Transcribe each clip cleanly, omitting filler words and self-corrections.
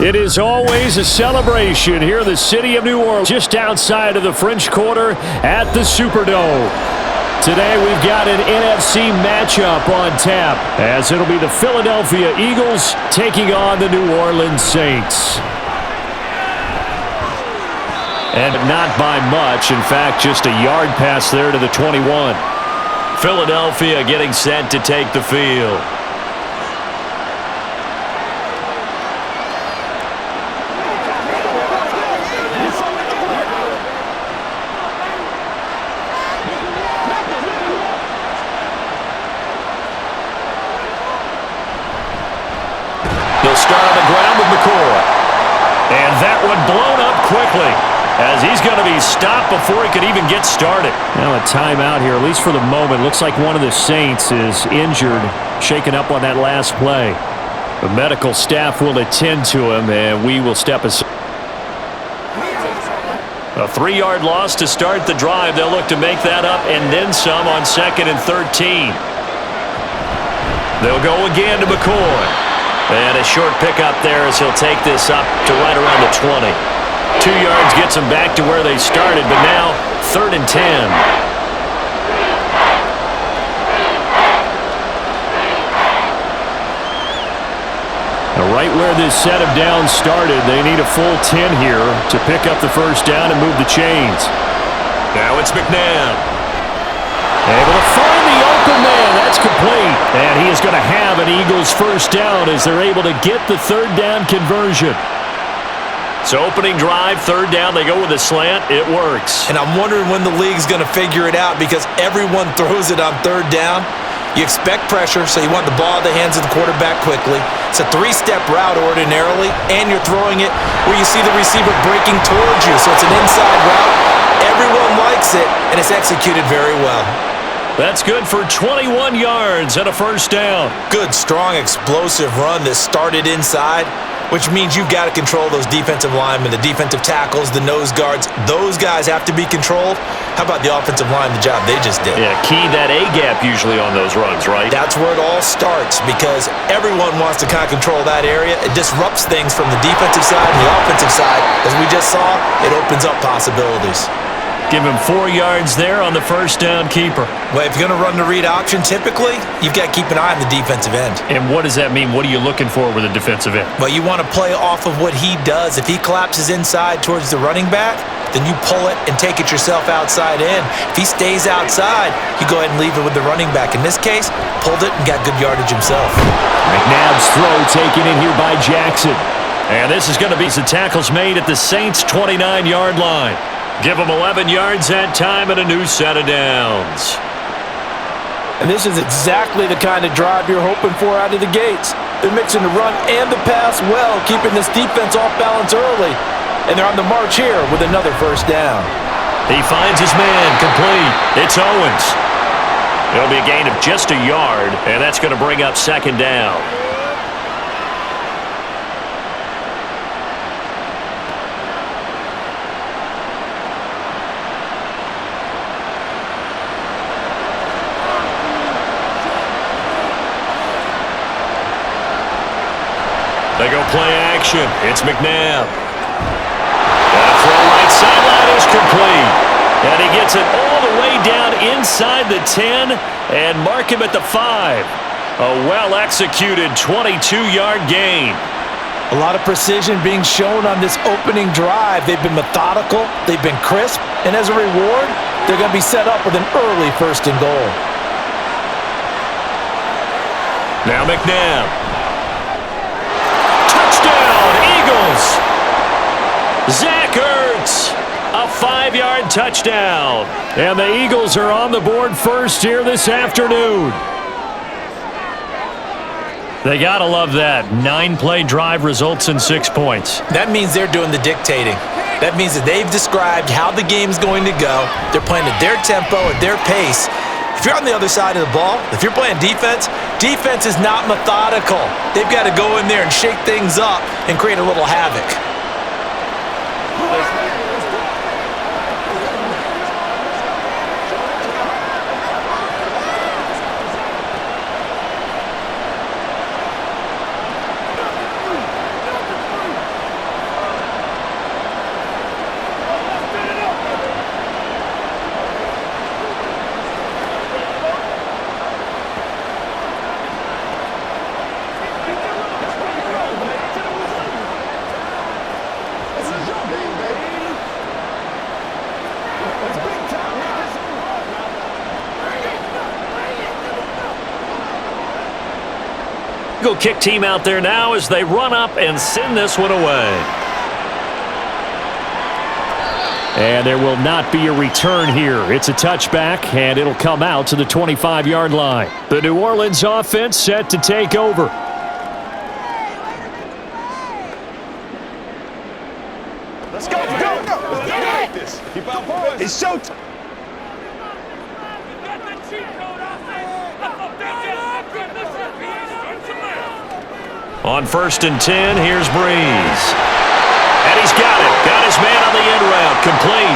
It is always a celebration here in the city of New Orleans, just outside of the French Quarter at the Superdome. Today we've got an NFC matchup on tap, as it'll be the Philadelphia Eagles taking on the New Orleans Saints. And not by much. In fact, just a yard pass there to the 21. Philadelphia getting set to take the field. They'll start on the ground with McCoy. And that one blown up quickly, as he's going to be stopped before he could even get started. Now a timeout here, at least for the moment. Looks like one of the Saints is injured, shaken up on that last play. The medical staff will attend to him, and we will step aside. A 3-yard loss to start the drive. They'll look to make that up and then some on 2nd and 13. They'll go again to McCoy. And a short pickup there as he'll take this up to right around the 20. 2 yards gets them back to where they started, but now 3rd and 10. Now right where this set of downs started, they need a full 10 here to pick up the first down and move the chains. Now it's McNabb. Able to find the open man. That's complete. And he is going to have an Eagles first down as they're able to get the 3rd down conversion. So opening drive, 3rd down, they go with a slant. It works. And I'm wondering when the league's going to figure it out, because everyone throws it on 3rd down. You expect pressure, so you want the ball in the hands of the quarterback quickly. It's a 3-step route ordinarily, and you're throwing it where you see the receiver breaking towards you. So it's an inside route. Everyone likes it, and it's executed very well. That's good for 21 yards and a first down. Good, strong, explosive run that started inside, which means you've got to control those defensive linemen, the defensive tackles, the nose guards. Those guys have to be controlled. How about the offensive line, the job they just did? Yeah, key that A-gap usually on those runs, right? That's where it all starts, because everyone wants to kind of control that area. It disrupts things from the defensive side and the offensive side. As we just saw, it opens up possibilities. Give him 4 yards there on the first down keeper. Well, if you're going to run the read option, typically, you've got to keep an eye on the defensive end. And what does that mean? What are you looking for with a defensive end? Well, you want to play off of what he does. If he collapses inside towards the running back, then you pull it and take it yourself outside in. If he stays outside, you go ahead and leave it with the running back. In this case, pulled it and got good yardage himself. McNabb's throw taken in here by Jackson. And this is going to be some tackles made at the Saints' 29-yard line. Give them 11 yards that time and a new set of downs. And this is exactly the kind of drive you're hoping for out of the gates. They're mixing the run and the pass well, keeping this defense off balance early. And they're on the march here with another first down. He finds his man, complete. It's Owens. It'll be a gain of just a yard, and that's going to bring up 2nd down. They go play action. It's McNabb. That throw right sideline is complete. And he gets it all the way down inside the 10 and mark him at the 5. A well-executed 22-yard gain. A lot of precision being shown on this opening drive. They've been methodical. They've been crisp. And as a reward, they're going to be set up with an early 1st and goal. Now McNabb. Eagles. Zach Ertz, a 5-yard touchdown. And the Eagles are on the board first here this afternoon. They got to love that. 9-play drive results in 6 points. That means they're doing the dictating. That means that they've described how the game's going to go. They're playing at their tempo, at their pace. If you're on the other side of the ball, if you're playing defense, defense is not methodical. They've got to go in there and shake things up and create a little havoc. Go kick team out there now as they run up and send this one away. And there will not be a return here. It's a touchback, and it'll come out to the 25-yard line. The New Orleans offense set to take over. Let's go. Keep our boys. It's showtime. On 1st and 10, here's Breeze. And he's got it. Got his man on the end route. Complete.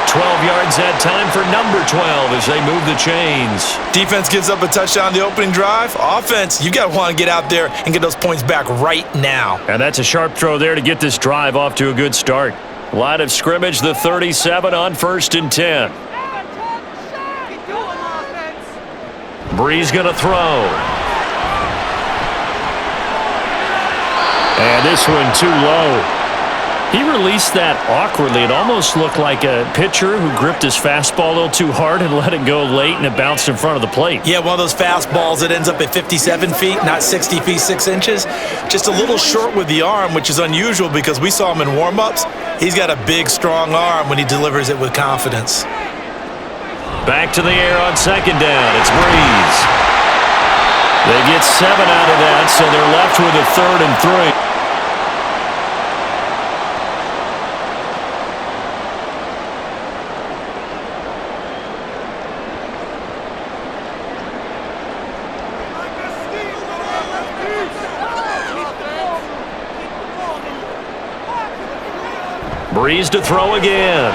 12 yards that time for number 12 as they move the chains. Defense gives up a touchdown on the opening drive. Offense, you got to want to get out there and get those points back right now. And that's a sharp throw there to get this drive off to a good start. Line of scrimmage, the 37 on 1st and 10. Breeze going to throw. And this one too low. He released that awkwardly. It almost looked like a pitcher who gripped his fastball a little too hard and let it go late, and it bounced in front of the plate. Yeah, one of those fastballs that ends up at 57 feet, not 60 feet, 6 inches. Just a little short with the arm, which is unusual because we saw him in warm-ups. He's got a big, strong arm when he delivers it with confidence. Back to the air on 2nd down. It's Breeze. They get 7 out of that, so they're left with a 3rd and 3. Breeze to throw again.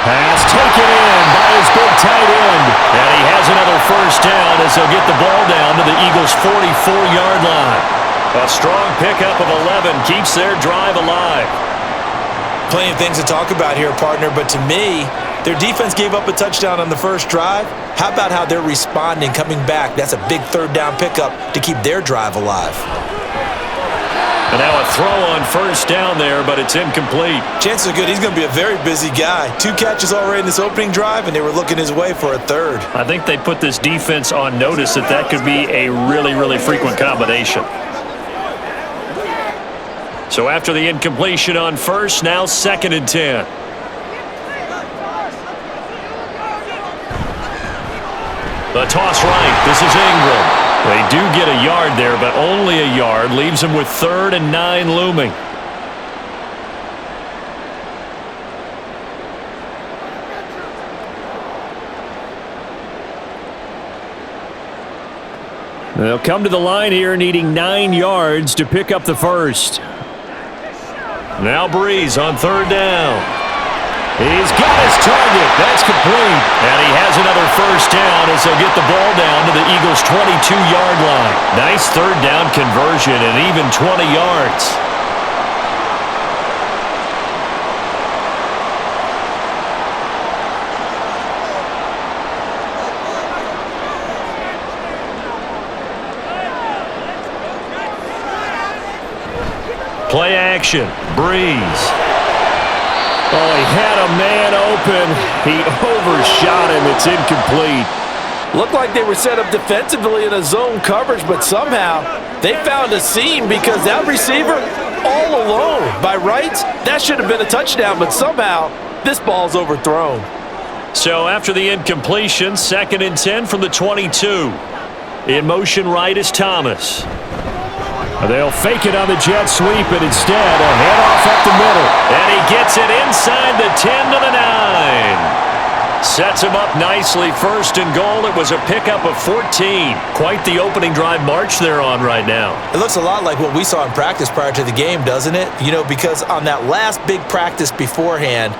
Pass taken in by his big tight end. And he has another 1st down as they'll get the ball down to the Eagles' 44-yard line. A strong pickup of 11 keeps their drive alive. Plenty of things to talk about here, partner, but to me, their defense gave up a touchdown on the first drive. How about how they're responding, coming back? That's a big 3rd down pickup to keep their drive alive. And now a throw on 1st down there, but it's incomplete. Chances are good he's going to be a very busy guy. 2 catches already in this opening drive, and they were looking his way for a 3rd. I think they put this defense on notice that could be a really, really frequent combination. So after the incompletion on 1st, now 2nd and 10. The toss right. This is Ingram. They do get a yard there, but only a yard. Leaves them with 3rd and 9 looming. They'll come to the line here needing 9 yards to pick up the 1st. Now Breeze on 3rd down. He's got his target. That's complete. And he has another 1st down as they'll get the ball down to the Eagles' 22-yard line. Nice 3rd down conversion and even 20 yards. Play action. Breeze. Oh, he had a man open. He overshot him. It's incomplete. Looked like they were set up defensively in a zone coverage, but somehow they found a seam because that receiver all alone. By rights, that should have been a touchdown, but somehow this ball's overthrown. So after the incompletion, 2nd and 10 from the 22. In motion right is Thomas. They'll fake it on the jet sweep, and instead a handoff up the middle. And he gets it inside the 10 to the 9. Sets him up nicely. 1st and goal. It was a pickup of 14. Quite the opening drive march they're on right now. It looks a lot like what we saw in practice prior to the game, doesn't it? You know, because on that last big practice beforehand,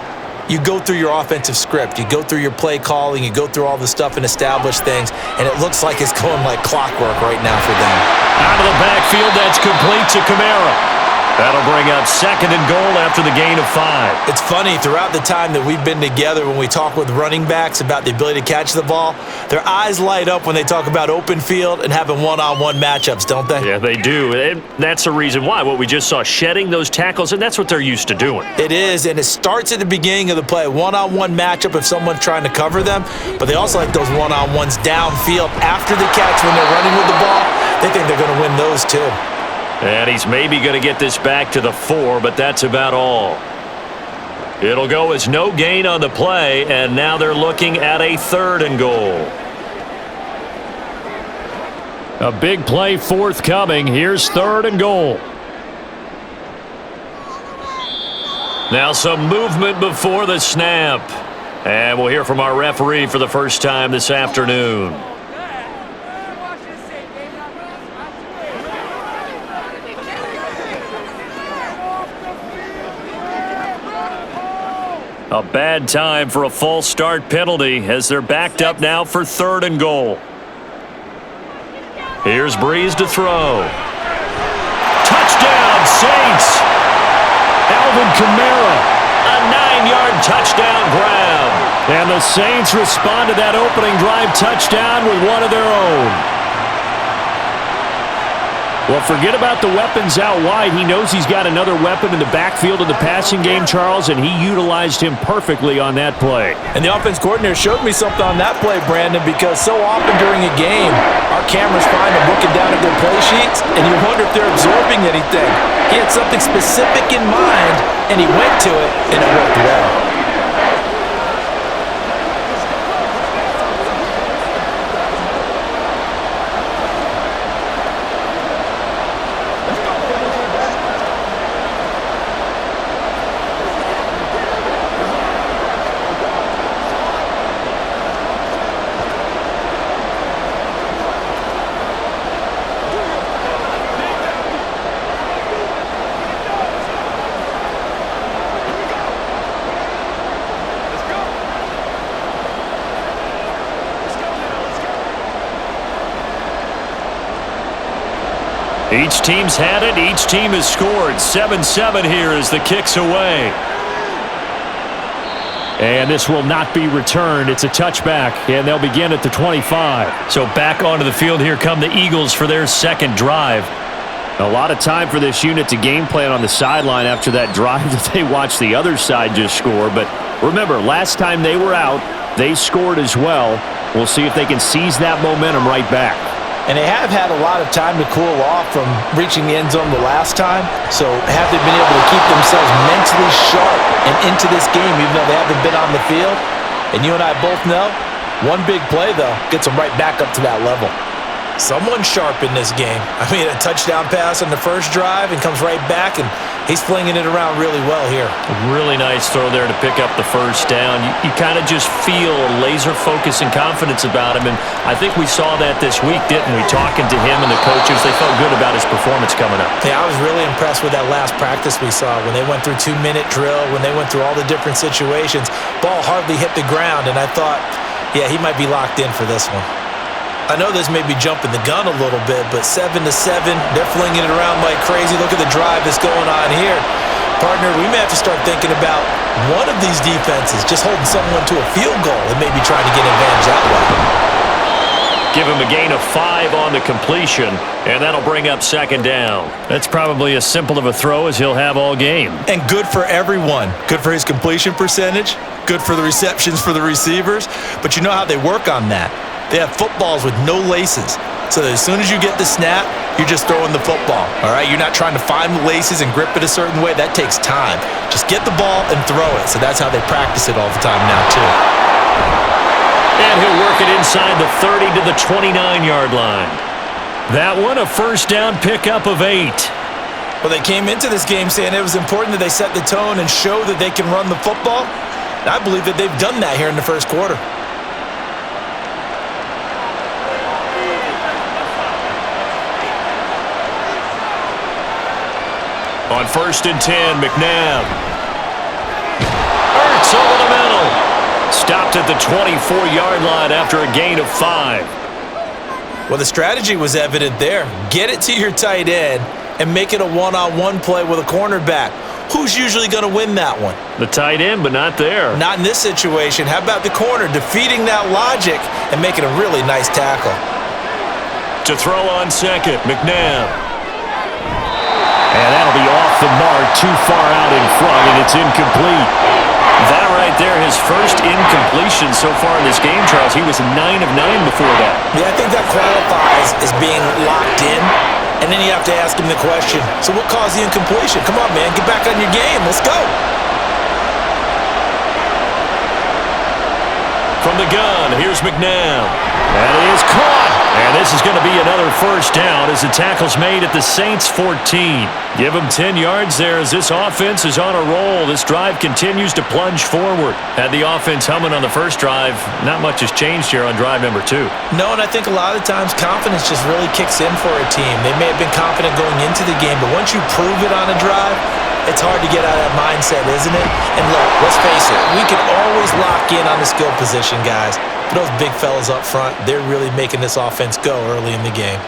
you go through your offensive script, you go through your play calling, you go through all the stuff and establish things, and it looks like it's going like clockwork right now for them. Out of the backfield, that's complete to Kamara. That'll bring up 2nd and goal after the gain of 5. It's funny, throughout the time that we've been together, when we talk with running backs about the ability to catch the ball, their eyes light up when they talk about open field and having one-on-one matchups, don't they? Yeah, they do. And that's the reason why. What we just saw, shedding those tackles, and that's what they're used to doing. It is, and it starts at the beginning of the play. One-on-one matchup if someone's trying to cover them, but they also like those one-on-ones downfield after the catch when they're running with the ball. they think they're going to win those too. And he's maybe going to get this back to the 4, but that's about all. It'll go as no gain on the play, and now they're looking at a 3rd and goal. A big play forthcoming. Here's 3rd and goal. Now some movement before the snap. And we'll hear from our referee for the first time this afternoon. A bad time for a false start penalty as they're backed up now for 3rd and goal. Here's Breeze to throw. Touchdown, Saints! Alvin Kamara, a 9-yard touchdown grab. And the Saints respond to that opening drive touchdown with one of their own. Well, forget about the weapons out wide. He knows he's got another weapon in the backfield of the passing game, Charles, and he utilized him perfectly on that play. And the offense coordinator showed me something on that play, Brandon, because so often during a game, our cameras find them looking down at their play sheets, and you wonder if they're absorbing anything. He had something specific in mind, and he went to it, and it worked well. Each team's had it. Each team has scored. 7-7 here as the kick's away. And this will not be returned. It's a touchback, and they'll begin at the 25. So back onto the field here come the Eagles for their 2nd drive. A lot of time for this unit to game plan on the sideline after that drive that they watched the other side just score. But remember, last time they were out, they scored as well. We'll see if they can seize that momentum right back. And they have had a lot of time to cool off from reaching the end zone the last time. So have they been able to keep themselves mentally sharp and into this game even though they haven't been on the field? And you and I both know, one big play, though, gets them right back up to that level. Someone sharp in this game. I mean, a touchdown pass on the first drive and comes right back, and he's flinging it around really well here. A really nice throw there to pick up the first down. You kind of just feel a laser focus and confidence about him, and I think we saw that this week, didn't we? Talking to him and the coaches, they felt good about his performance coming up. Yeah, I was really impressed with that last practice we saw when they went through 2-minute drill, when they went through all the different situations. Ball hardly hit the ground, and I thought, yeah, he might be locked in for this one. I know this may be jumping the gun a little bit, but 7-7, they're flinging it around like crazy. Look at the drive that's going on here. Partner, we may have to start thinking about one of these defenses just holding someone to a field goal and maybe trying to get advantage that way. Give him a gain of 5 on the completion, and that'll bring up 2nd down. That's probably as simple of a throw as he'll have all game. And good for everyone. Good for his completion percentage, good for the receptions for the receivers, but you know how they work on that. They have footballs with no laces. So that as soon as you get the snap, you're just throwing the football. All right? You're not trying to find the laces and grip it a certain way. That takes time. Just get the ball and throw it. So that's how they practice it all the time now, too. And he'll work it inside the 30 to the 29-yard line. That one, a first down pickup of 8. Well, they came into this game saying it was important that they set the tone and show that they can run the football. And I believe that they've done that here in the first quarter. On 1st and 10, McNabb. Ertz over the middle. Stopped at the 24-yard line after a gain of 5. Well, the strategy was evident there. Get it to your tight end and make it a one-on-one play with a cornerback. Who's usually going to win that one? The tight end, but not there. Not in this situation. How about the corner defeating that logic and making a really nice tackle? To throw on 2nd, McNabb. And that'll be off the mark, too far out in front, and it's incomplete. That right there, his first incompletion so far in this game, Charles. He was 9 of 9 before that. Yeah, I think that qualifies as being locked in. And then you have to ask him the question, so what caused the incompletion? Come on, man, get back on your game. Let's go. From the gun, here's McNabb. That is caught. And this is going to be another first down as the tackle's made at the Saints' 14. Give them 10 yards there as this offense is on a roll. This drive continues to plunge forward. Had the offense humming on the first drive. Not much has changed here on drive number 2. No, and I think a lot of times confidence just really kicks in for a team. They may have been confident going into the game, but once you prove it on a drive, it's hard to get out of that mindset, isn't it? And look, let's face it, we can always lock in on the skill position, guys. But those big fellas up front, they're really making this offense go early in the game.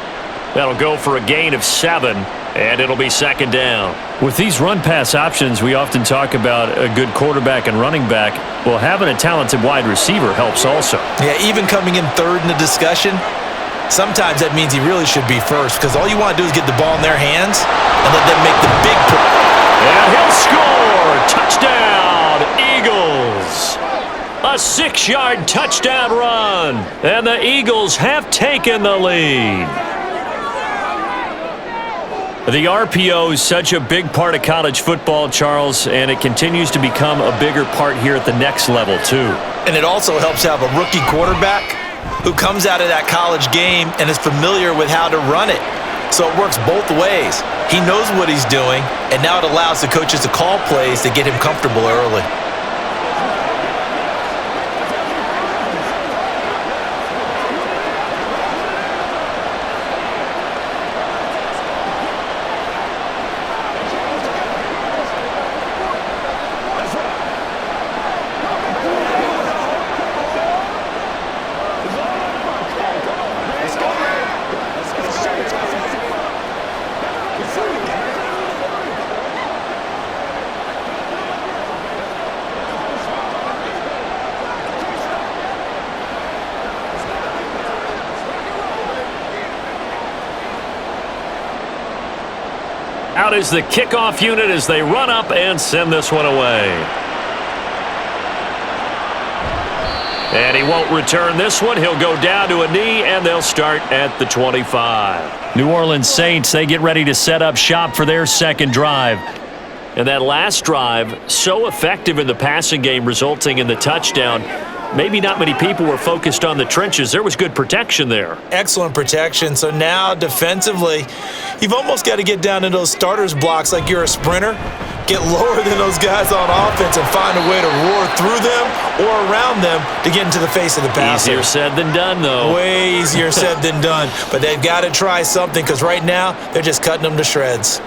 That'll go for a gain of 7, and it'll be second down. With these run-pass options, we often talk about a good quarterback and running back. Well, having a talented wide receiver helps also. Yeah, even coming in third in the discussion, sometimes that means he really should be first because all you want to do is get the ball in their hands and let them make the big play. And he'll score! Touchdown, Eagles! A 6-yard touchdown run, and the Eagles have taken the lead. The RPO is such a big part of college football, Charles, and it continues to become a bigger part here at the next level, too. And it also helps to have a rookie quarterback who comes out of that college game and is familiar with how to run it. So it works both ways. He knows what he's doing, and now it allows the coaches to call plays to get him comfortable early. Out is the kickoff unit as they run up and send this one away. And he won't return this one. He'll go down to a knee, and they'll start at the 25. New Orleans Saints, they get ready to set up shop for their second drive. And that last drive, so effective in the passing game, resulting in the touchdown. Maybe not many people were focused on the trenches. There was good protection there. Excellent protection. So now defensively, you've almost got to get down in those starters blocks like you're a sprinter. Get lower than those guys on offense and find a way to roar through them or around them to get into the face of the passer. Easier said than done, though. Way easier said than done. But they've got to try something because right now they're just cutting them to shreds.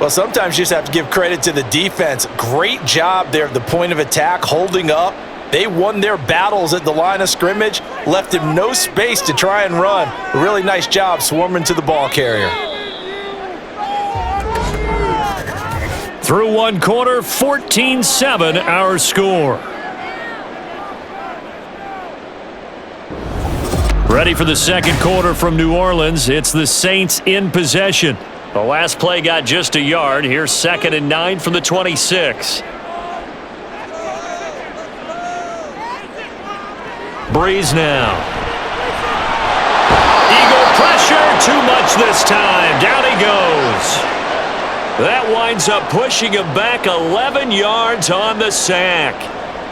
Well, sometimes you just have to give credit to the defense. Great job there at the point of attack, holding up. They won their battles at the line of scrimmage, left him no space to try and run. A really nice job swarming to the ball carrier. Through one quarter, 14-7 our score. Ready for the second quarter from New Orleans. It's the Saints in possession. The last play got just a yard. Here's 2nd and 9 from the 26. Breeze now. Eagle pressure, too much this time. Down he goes. That winds up pushing him back 11 yards on the sack.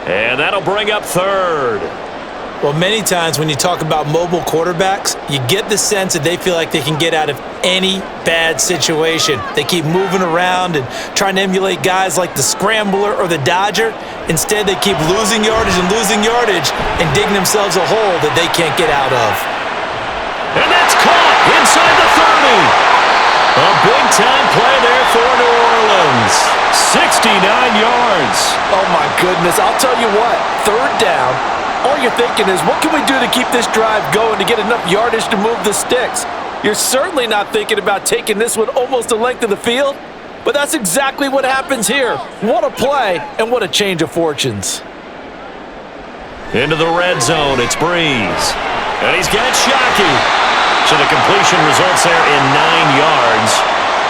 And that'll bring up 3rd. Well, many times when you talk about mobile quarterbacks, you get the sense that they feel like they can get out of any bad situation. They keep moving around and trying to emulate guys like the Scrambler or the Dodger. Instead, they keep losing yardage and digging themselves a hole that they can't get out of. And that's caught inside the 30. A big-time play there for New Orleans. 69 yards. Oh, my goodness. I'll tell you what, 3rd down. All you're thinking is, what can we do to keep this drive going to get enough yardage to move the sticks? You're certainly not thinking about taking this one almost the length of the field, but that's exactly what happens here. What a play, and what a change of fortunes. Into the red zone, it's Breeze. And he's got Shockey. So the completion results there in 9 yards.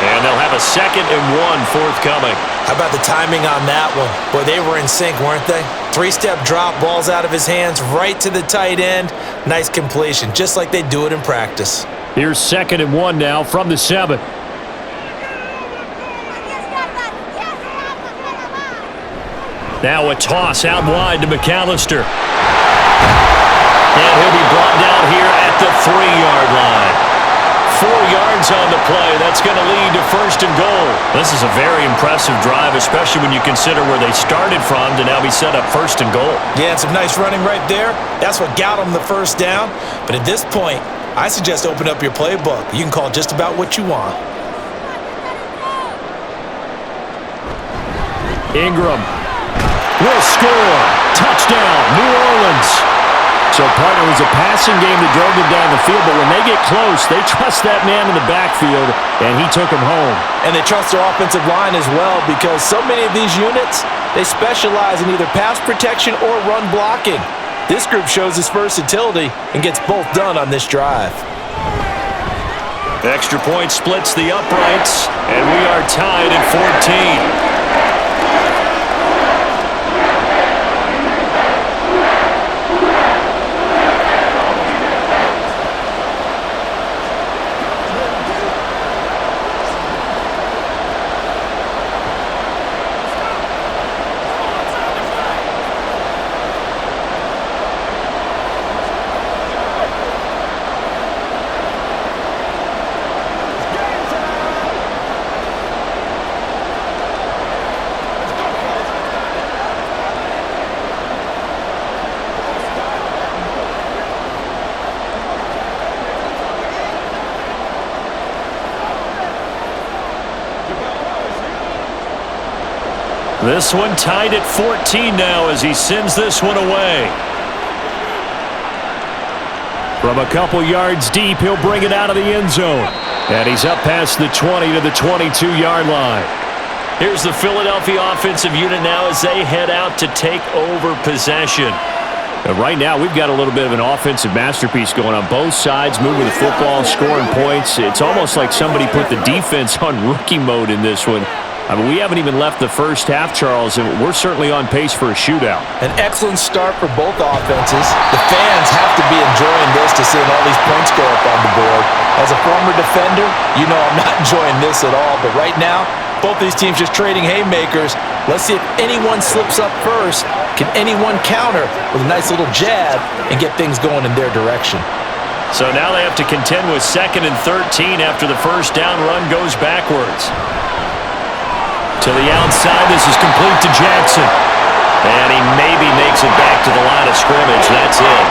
And they'll have a 2nd and 1 forthcoming. How about the timing on that one? Boy, they were in sync, weren't they? Three-step drop, ball's out of his hands, right to the tight end. Nice completion, just like they do it in practice. Here's 2nd and 1 now from the 7. Now a toss out wide to McAllister. And he'll be brought down here at the 3-yard line. 4 yards on the play. That's going to lead to 1st and goal. This is a very impressive drive, especially when you consider where they started from to now be set up 1st and goal. Yeah, and some nice running right there. That's what got them the 1st down. But at this point, I suggest open up your playbook. You can call just about what you want. Ingram will score. Touchdown, New Orleans. So, partner, it was a passing game that drove them down the field, but when they get close, they trust that man in the backfield, and he took them home. And they trust their offensive line as well, because so many of these units, they specialize in either pass protection or run blocking. This group shows its versatility and gets both done on this drive. Extra point splits the uprights, and we are tied at 14. This one tied at 14 now as he sends this one away. From a couple yards deep, he'll bring it out of the end zone. And he's up past the 20 to the 22-yard line. Here's the Philadelphia offensive unit now as they head out to take over possession. Right now, we've got a little bit of an offensive masterpiece going on both sides, moving the football, scoring points. It's almost like somebody put the defense on rookie mode in this one. I mean, we haven't even left the first half, Charles, and we're certainly on pace for a shootout. An excellent start for both offenses. The fans have to be enjoying this to seeing all these points go up on the board. As a former defender, you know I'm not enjoying this at all, but right now, both these teams just trading haymakers. Let's see if anyone slips up first. Can anyone counter with a nice little jab and get things going in their direction? So now they have to contend with 2nd and 13 after the first down run goes backwards. To the outside, this is complete to Jackson. And he maybe makes it back to the line of scrimmage. That's it.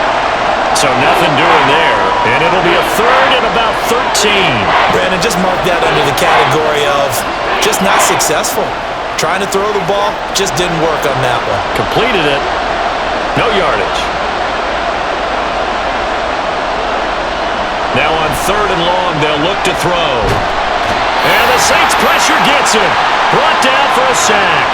So nothing doing there. And it'll be a 3rd and about 13. Brandon, just mark that under the category of just not successful. Trying to throw the ball, just didn't work on that one. Completed it. No yardage. Now on 3rd and long, they'll look to throw. And the Saints pressure gets him. Brought down for a sack.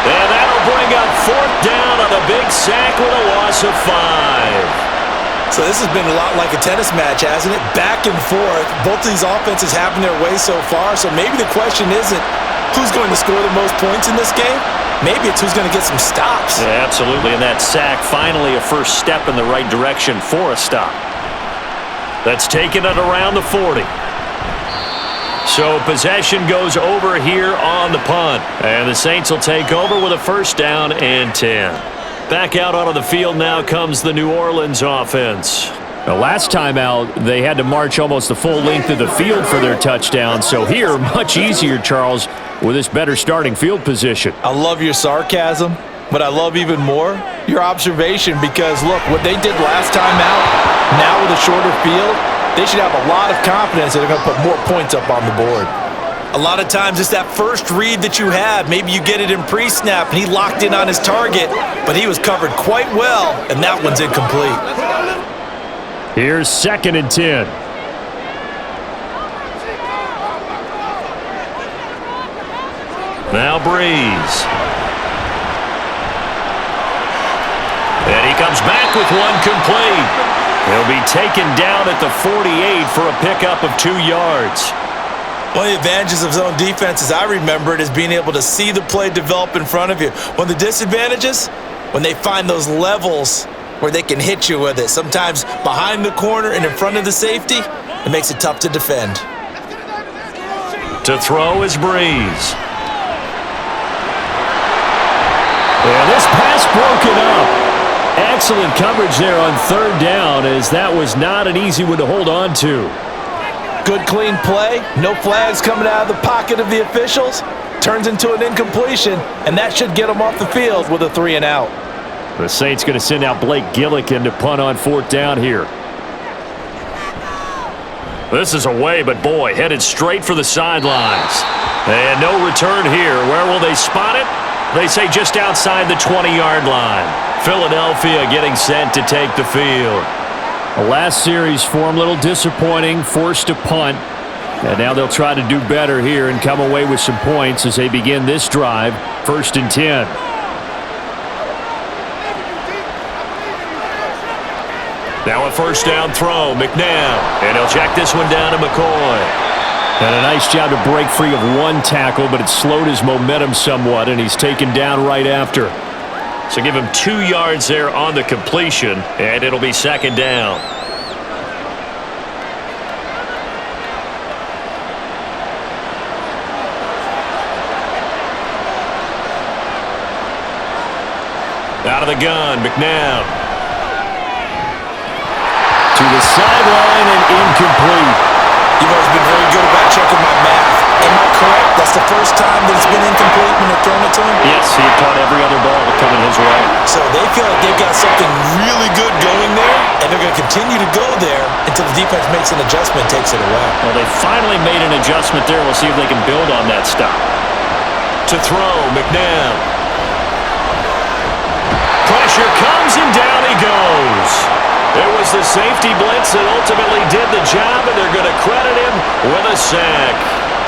And that'll bring up 4th down on a big sack with a loss of 5. So this has been a lot like a tennis match, hasn't it? Back and forth. Both of these offenses having their way so far. So maybe the question isn't who's going to score the most points in this game. Maybe it's who's going to get some stops. Yeah, absolutely. And that sack, finally a first step in the right direction for a stop. That's taken it around the 40. So possession goes over here on the punt. And the Saints will take over with a 1st down and 10. Back out onto the field now comes the New Orleans offense. The last time out, they had to march almost the full length of the field for their touchdown. So here, much easier, Charles, with this better starting field position. I love your sarcasm, but I love even more your observation because, look, what they did last time out, now with a shorter field, they should have a lot of confidence that they're going to put more points up on the board. A lot of times it's that first read that you have. Maybe you get it in pre-snap, and he locked in on his target, but he was covered quite well, and that one's incomplete. Here's 2nd and 10. Now Breeze. And he comes back with one complete. He'll be taken down at the 48 for a pickup of 2 yards. One of the advantages of zone defense, as I remember it, is being able to see the play develop in front of you. One of the disadvantages, when they find those levels where they can hit you with it, sometimes behind the corner and in front of the safety, it makes it tough to defend. To throw is Breeze. And this pass broken up. Excellent coverage there on third down, as that was not an easy one to hold on to. Good clean play. No flags coming out of the pocket of the officials. Turns into an incompletion, and that should get them off the field with a 3 and out. The Saints going to send out Blake Gillikin to punt on fourth down here. This is away, but boy, headed straight for the sidelines. And no return here. Where will they spot it? They say just outside the 20-yard line. Philadelphia getting set to take the field. The last series for them, a little disappointing, forced to punt. And now they'll try to do better here and come away with some points as they begin this drive, 1st and 10. Now a first down throw, McNabb. And he'll check this one down to McCoy. And a nice job to break free of one tackle, but it slowed his momentum somewhat, and he's taken down right after. So give him 2 yards there on the completion, and it'll be 2nd down. Out of the gun, McNabb. To the sideline and incomplete. You've always been very good about checking my math. Am I correct? That's the first time that it's been incomplete when they're throwing it to him? Yes, he had caught every other ball coming his way. So they feel like they've got something really good going there, and they're going to continue to go there until the defense makes an adjustment and takes it away. Well, they finally made an adjustment there. We'll see if they can build on that stop. To throw, McNabb. Pressure comes, and down he goes. It was the safety blitz that ultimately did the job, and they're going to credit him with a sack.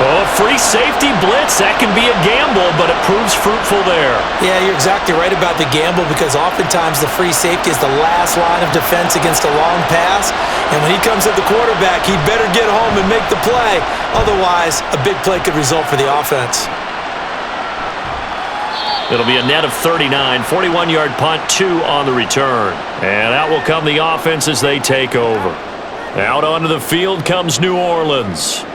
Oh, free safety blitz, that can be a gamble, but it proves fruitful there. Yeah, you're exactly right about the gamble, because oftentimes the free safety is the last line of defense against a long pass, and when he comes at the quarterback, he better get home and make the play. Otherwise, a big play could result for the offense. It'll be a net of 39, 41-yard punt, 2 on the return. And out will come the offense as they take over. Out onto the field comes New Orleans.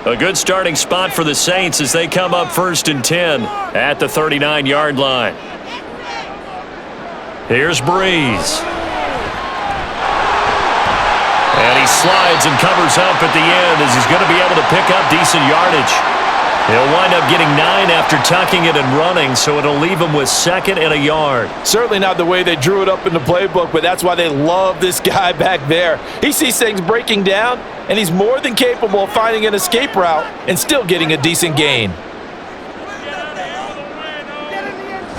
A good starting spot for the Saints as they come up 1st and 10 at the 39-yard line. Here's Breeze. And he slides and covers up at the end as he's going to be able to pick up decent yardage. He'll wind up getting 9 after tucking it and running, so it'll leave him with 2nd and a yard. Certainly not the way they drew it up in the playbook, but that's why they love this guy back there. He sees things breaking down, and he's more than capable of finding an escape route and still getting a decent gain.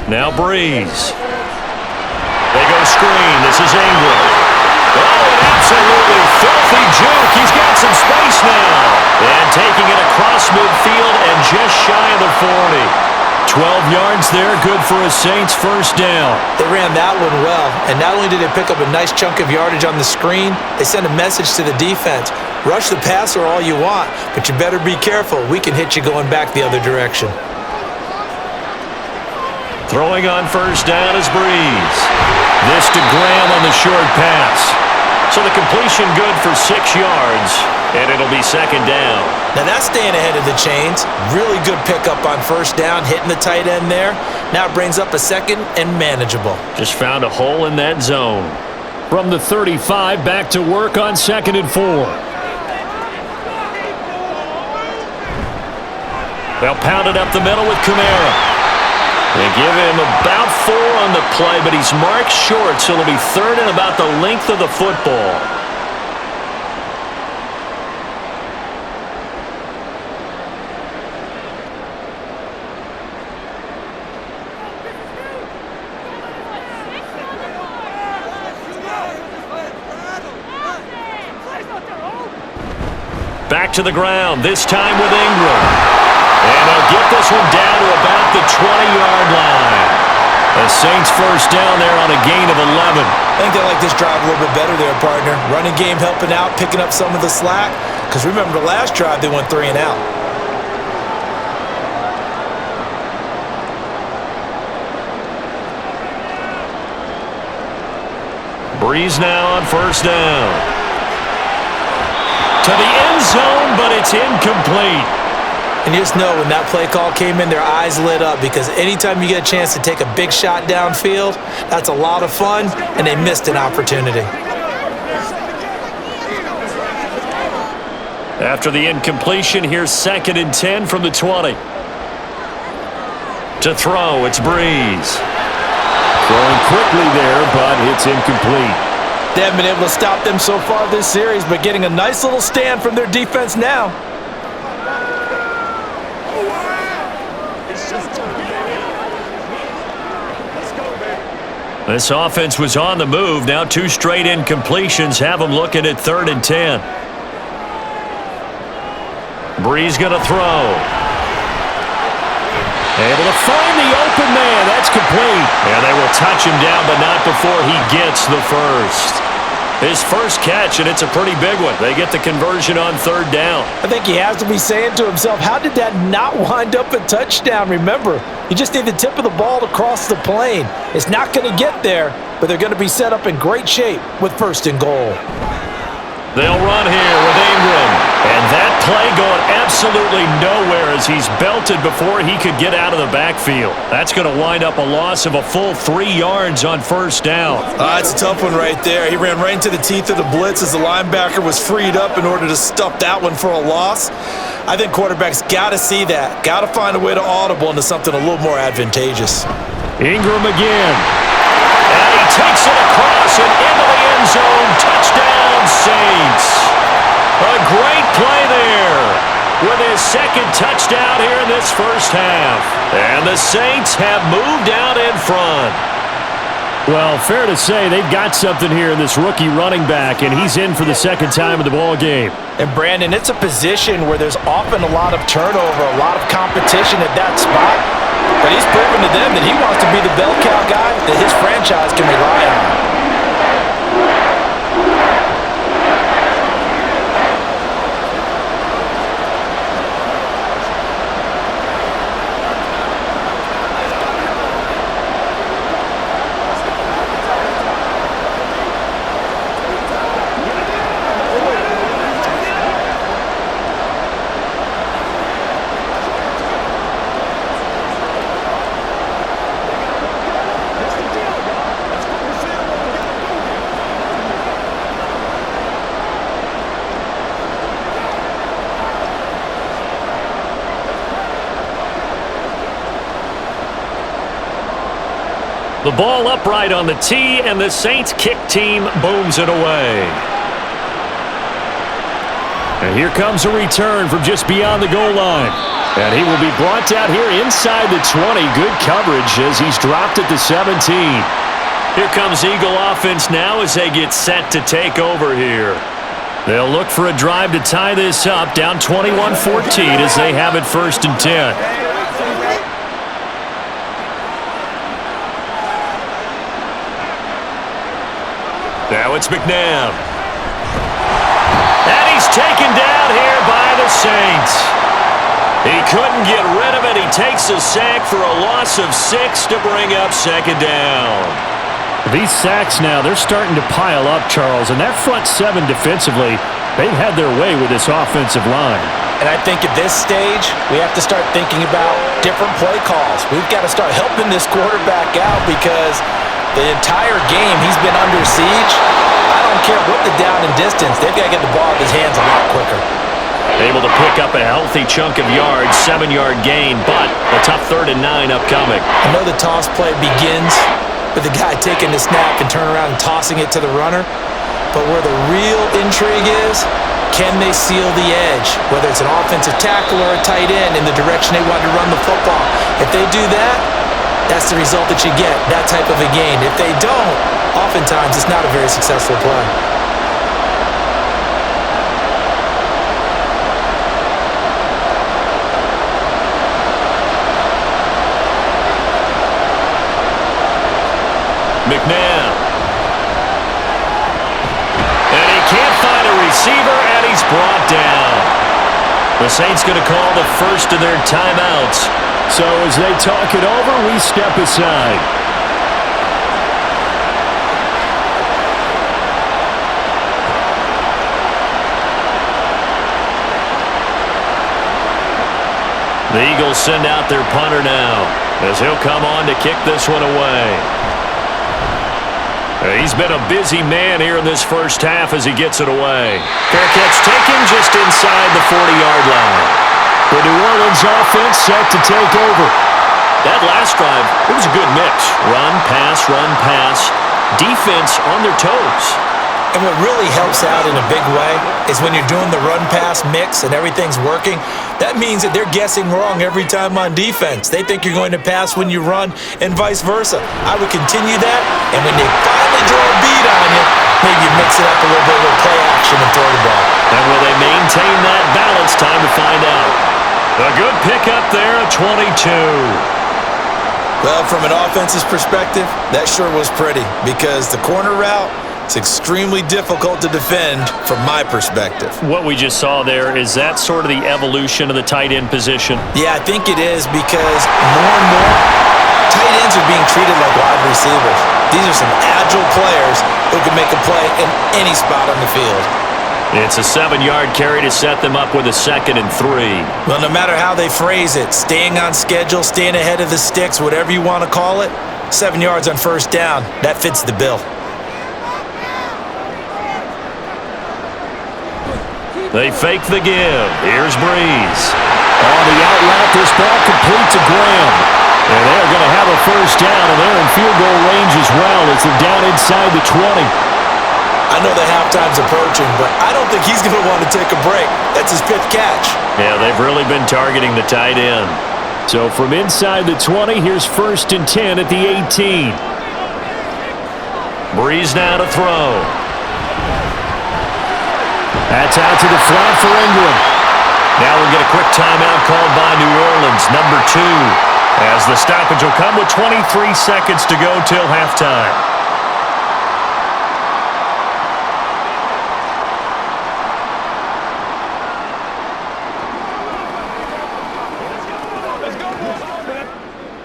Now Breeze. They go screen. This is Ingram. Oh, an absolutely filthy juke. He's got some space now. And taking it across midfield and just shy of the 40. 12 yards there, good for a Saints first down. They ran that one well, and not only did they pick up a nice chunk of yardage on the screen, they sent a message to the defense. Rush the passer all you want, but you better be careful. We can hit you going back the other direction. Throwing on first down is Breeze. This to Graham on the short pass. So the completion good for 6 yards, and it'll be 2nd down. Now that's staying ahead of the chains. Really good pickup on first down, hitting the tight end there. Now it brings up a 2nd and manageable. Just found a hole in that zone. From the 35, back to work on 2nd and 4. They'll pound it up the middle with Kamara. They give him about 4 on the play, but he's marked short, so it'll be 3rd and about the length of the football. Back to the ground, this time with Ingram. And they'll get this one down to about the 20-yard line. The Saints first down there on a gain of 11. I think they like this drive a little bit better there, partner. Running game helping out, picking up some of the slack. Because remember the last drive, they went 3 and out. Breeze now on first down. To the end zone, but it's incomplete. And you just know when that play call came in, their eyes lit up because anytime you get a chance to take a big shot downfield, that's a lot of fun, and they missed an opportunity. After the incompletion, here's 2nd and 10 from the 20. To throw, it's Breeze. Throwing quickly there, but it's incomplete. They haven't been able to stop them so far this series, but getting a nice little stand from their defense now. This offense was on the move. Now 2 straight incompletions have them looking at 3rd and 10. Breeze going to throw. Able to find the open man. That's complete. And they will touch him down, but not before he gets the first. His first catch, and it's a pretty big one. They get the conversion on 3rd down. I think he has to be saying to himself, how did that not wind up a touchdown? Remember, you just need the tip of the ball to cross the plane. It's not going to get there, but they're going to be set up in great shape with 1st and goal. They'll run here with Ingram. And that play going absolutely nowhere as he's belted before he could get out of the backfield. That's going to wind up a loss of a full 3 yards on 1st down. It's a tough one right there. He ran right into the teeth of the blitz as the linebacker was freed up in order to stuff that one for a loss. I think quarterbacks got to see that. Got to find a way to audible into something a little more advantageous. Ingram again. And he takes it across and into the end zone. Touchdown, Saints. A great play there with his 2nd touchdown here in this first half. And the Saints have moved out in front. Well, fair to say they've got something here in this rookie running back, and he's in for the 2nd time of the ball game. And Brandon, it's a position where there's often a lot of turnover, a lot of competition at that spot. But he's proven to them that he wants to be the bell cow guy that his franchise can rely on. The ball upright on the tee, and the Saints kick team booms it away. And here comes a return from just beyond the goal line. And he will be brought out here inside the 20. Good coverage as he's dropped at the 17. Here comes Eagle offense now as they get set to take over here. They'll look for a drive to tie this up, down 21-14 as they have it 1st and 10. Now it's McNabb. And he's taken down here by the Saints. He couldn't get rid of it. He takes a sack for a loss of 6 to bring up 2nd down. These sacks now, they're starting to pile up, Charles. And that front 7 defensively, they've had their way with this offensive line. And I think at this stage, we have to start thinking about different play calls. We've got to start helping this quarterback out because the entire game he's been under siege. I don't care what the down and distance. They've got to get the ball in his hands a lot quicker. Able to pick up a healthy chunk of yards, 7-yard gain, but a tough 3rd and 9 upcoming. I know the toss play begins with the guy taking the snap and turning around and tossing it to the runner. But where the real intrigue is, can they seal the edge? Whether it's an offensive tackle or a tight end in the direction they want to run the football. If they do that, that's the result that you get, that type of a gain. If they don't, oftentimes it's not a very successful play. McNabb. And he can't find a receiver, and he's brought down. The Saints going to call the first of their timeouts. So as they talk it over, we step aside. The Eagles send out their punter now as he'll come on to kick this one away. He's been a busy man here in this first half as he gets it away. Fair catch taken just inside the 40-yard line. The New Orleans offense set to take over. That last drive, it was a good mix. Run, pass, defense on their toes. And what really helps out in a big way is when you're doing the run-pass mix and everything's working, that means that they're guessing wrong every time on defense. They think you're going to pass when you run and vice versa. I would continue that, and when they finally draw a beat on you, maybe you mix it up a little bit with play action and throw the ball. And will they maintain that balance? Time to find out. A good pickup there at 22. Well, from an offense's perspective, that sure was pretty because the corner route, it's extremely difficult to defend from my perspective. What we just saw there, is that sort of the evolution of the tight end position? Yeah, I think it is because more and more tight ends are being treated like wide receivers. These are some agile players who can make a play in any spot on the field. It's a 7-yard carry to set them up with a 2nd and 3. Well, no matter how they phrase it, staying on schedule, staying ahead of the sticks, whatever you want to call it, 7 yards on first down, that fits the bill. They fake the give. Here's Breeze. On the out route, this ball complete to Graham. And they're going to have a first down, and they're in field goal range as well as they're down inside the 20. I know the halftime's approaching, but I don't think he's going to want to take a break. That's his 5th catch. Yeah, they've really been targeting the tight end. So from inside the 20, here's 1st and 10 at the 18. Breeze now to throw. That's out to the flat for Ingram. Now we'll get a quick timeout called by New Orleans, number 2, as the stoppage will come with 23 seconds to go till halftime.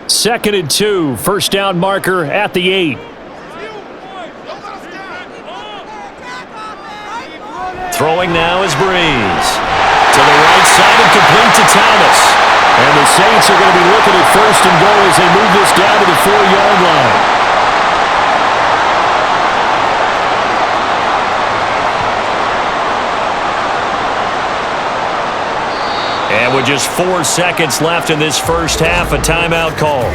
Second and 2, first down marker at the 8. Throwing now is Breeze. To the right side and complete to Thomas. And the Saints are going to be looking at 1st and goal as they move this down to the 4-yard line. And with just 4 seconds left in this first half, a timeout call.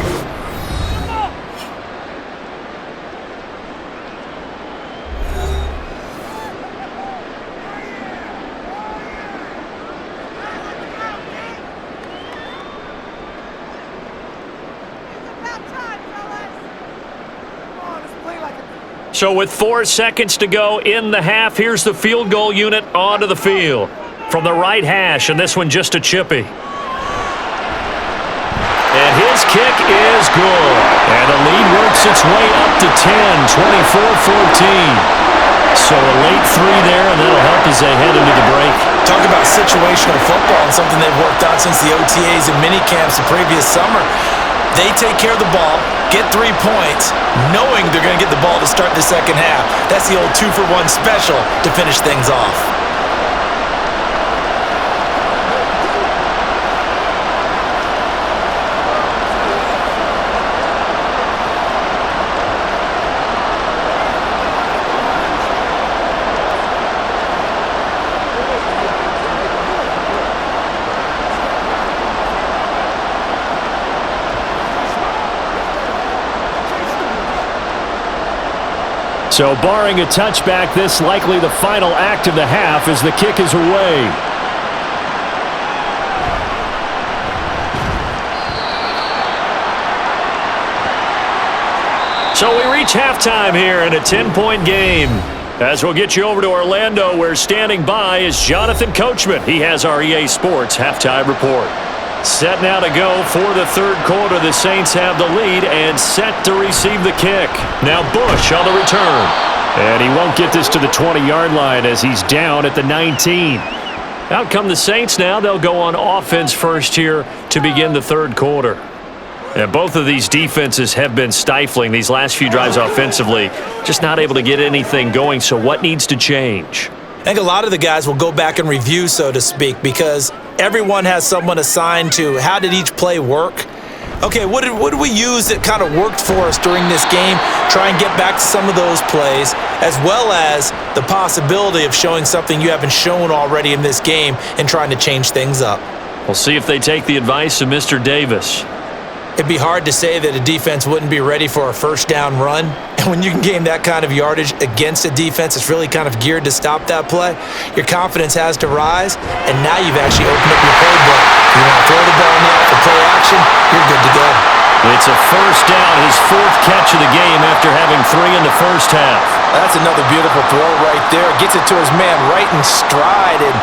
So with 4 seconds to go in the half, here's the field goal unit onto the field. From the right hash, and this one just a chippy. And his kick is good. And the lead works its way up to 10, 24-14. So a late 3 there, and that'll help as they head into the break. Talk about situational football and something they've worked on since the OTAs and minicamps the previous summer. They take care of the ball, get 3 points, knowing they're going to get the ball to start the second half. That's the old 2-for-1 special to finish things off. So barring a touchback, this likely the final act of the half as the kick is away. So we reach halftime here in a 10-point game. As we'll get you over to Orlando, where standing by is Jonathan Coachman. He has our EA Sports halftime report. Set now to go for the third quarter. The Saints have the lead and set to receive the kick. Now Bush on the return. And he won't get this to the 20-yard line as he's down at the 19. Out come the Saints now. They'll go on offense first here to begin the third quarter. And both of these defenses have been stifling these last few drives offensively. Just not able to get anything going. So what needs to change? I think a lot of the guys will go back and review, so to speak, because everyone has someone assigned to how did each play work. Okay, what did we use that kind of worked for us during this game? Try and get back to some of those plays, as well as the possibility of showing something you haven't shown already in this game and trying to change things up. We'll see if they take the advice of Mr. Davis. It'd be hard to say that a defense wouldn't be ready for a first down run. And when you can gain that kind of yardage against a defense that's really kind of geared to stop that play, your confidence has to rise, and now you've actually opened up your playbook. You want to throw the ball now for play action, you're good to go. It's a first down, his fourth catch of the game after having 3 in the first half. That's another beautiful throw right there. Gets it to his man right in stride, and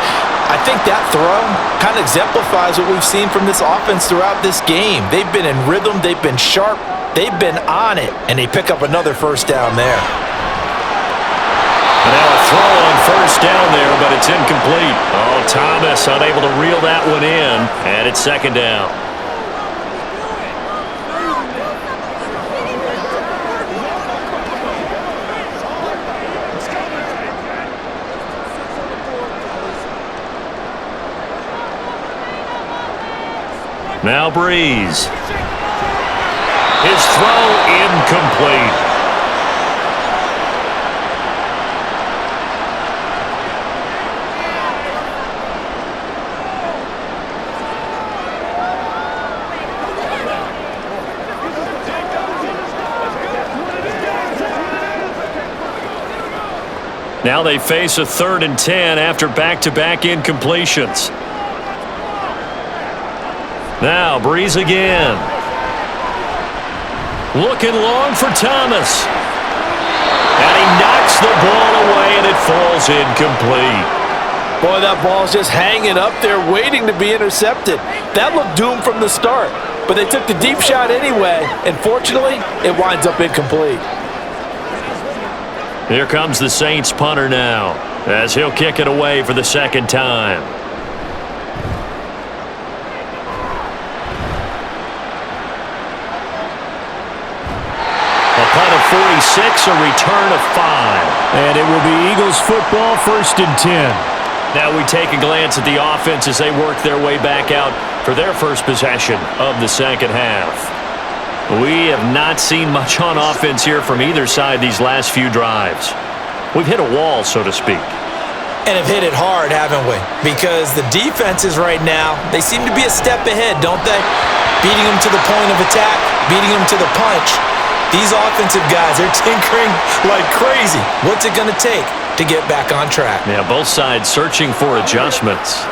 I think that throw kind of exemplifies what we've seen from this offense throughout this game. They've been in rhythm, they've been sharp, they've been on it, and they pick up another first down there. And now a throw on first down there, but it's incomplete. Oh, Thomas unable to reel that one in, and it's second down. Now Breeze. His throw incomplete. Now they face a 3rd and 10 after back-to-back incompletions. Now Breeze again. Looking long for Thomas. And he knocks the ball away and it falls incomplete. Boy, that ball's just hanging up there waiting to be intercepted. That looked doomed from the start, but they took the deep shot anyway, and fortunately, it winds up incomplete. Here comes the Saints punter now, as he'll kick it away for the second time. A punt of 46, a return of 5. And it will be Eagles football, 1st and 10. Now we take a glance at the offense as they work their way back out for their first possession of the second half. We have not seen much on offense here from either side these last few drives. We've hit a wall, so to speak. And have hit it hard, haven't we? Because the defenses right now, they seem to be a step ahead, don't they? Beating them to the point of attack, beating them to the punch. These offensive guys, they're tinkering like crazy. What's it going to take to get back on track? Yeah, both sides searching for adjustments.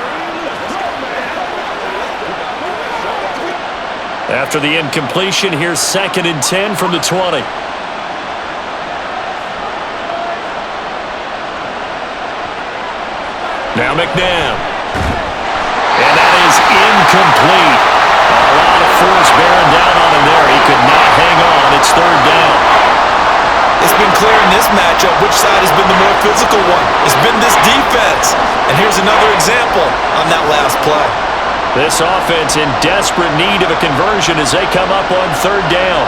After the incompletion, here's 2nd and 10 from the 20. Now McNabb. And that is incomplete. A lot of force bearing down on him there. He could not hang on. It's 3rd down. It's been clear in this matchup which side has been the more physical one. It's been this defense. And here's another example on that last play. This offense in desperate need of a conversion as they come up on 3rd down.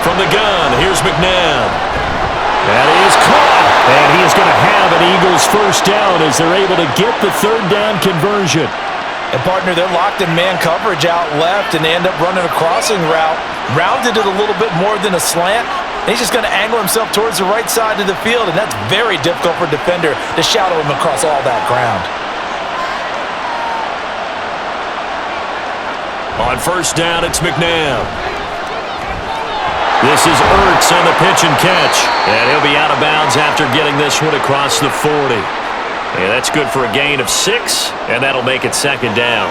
From the gun, here's McNabb. That is caught. And he is going to have an Eagles first down as they're able to get the 3rd down conversion. And, partner, they're locked in man coverage out left, and they end up running a crossing route. Rounded it a little bit more than a slant. He's just going to angle himself towards the right side of the field, and that's very difficult for a defender to shadow him across all that ground. On 1st down, it's McNabb. This is Ertz on the pitch and catch. And he'll be out of bounds after getting this one across the 40. And that's good for a gain of 6, and that'll make it 2nd down.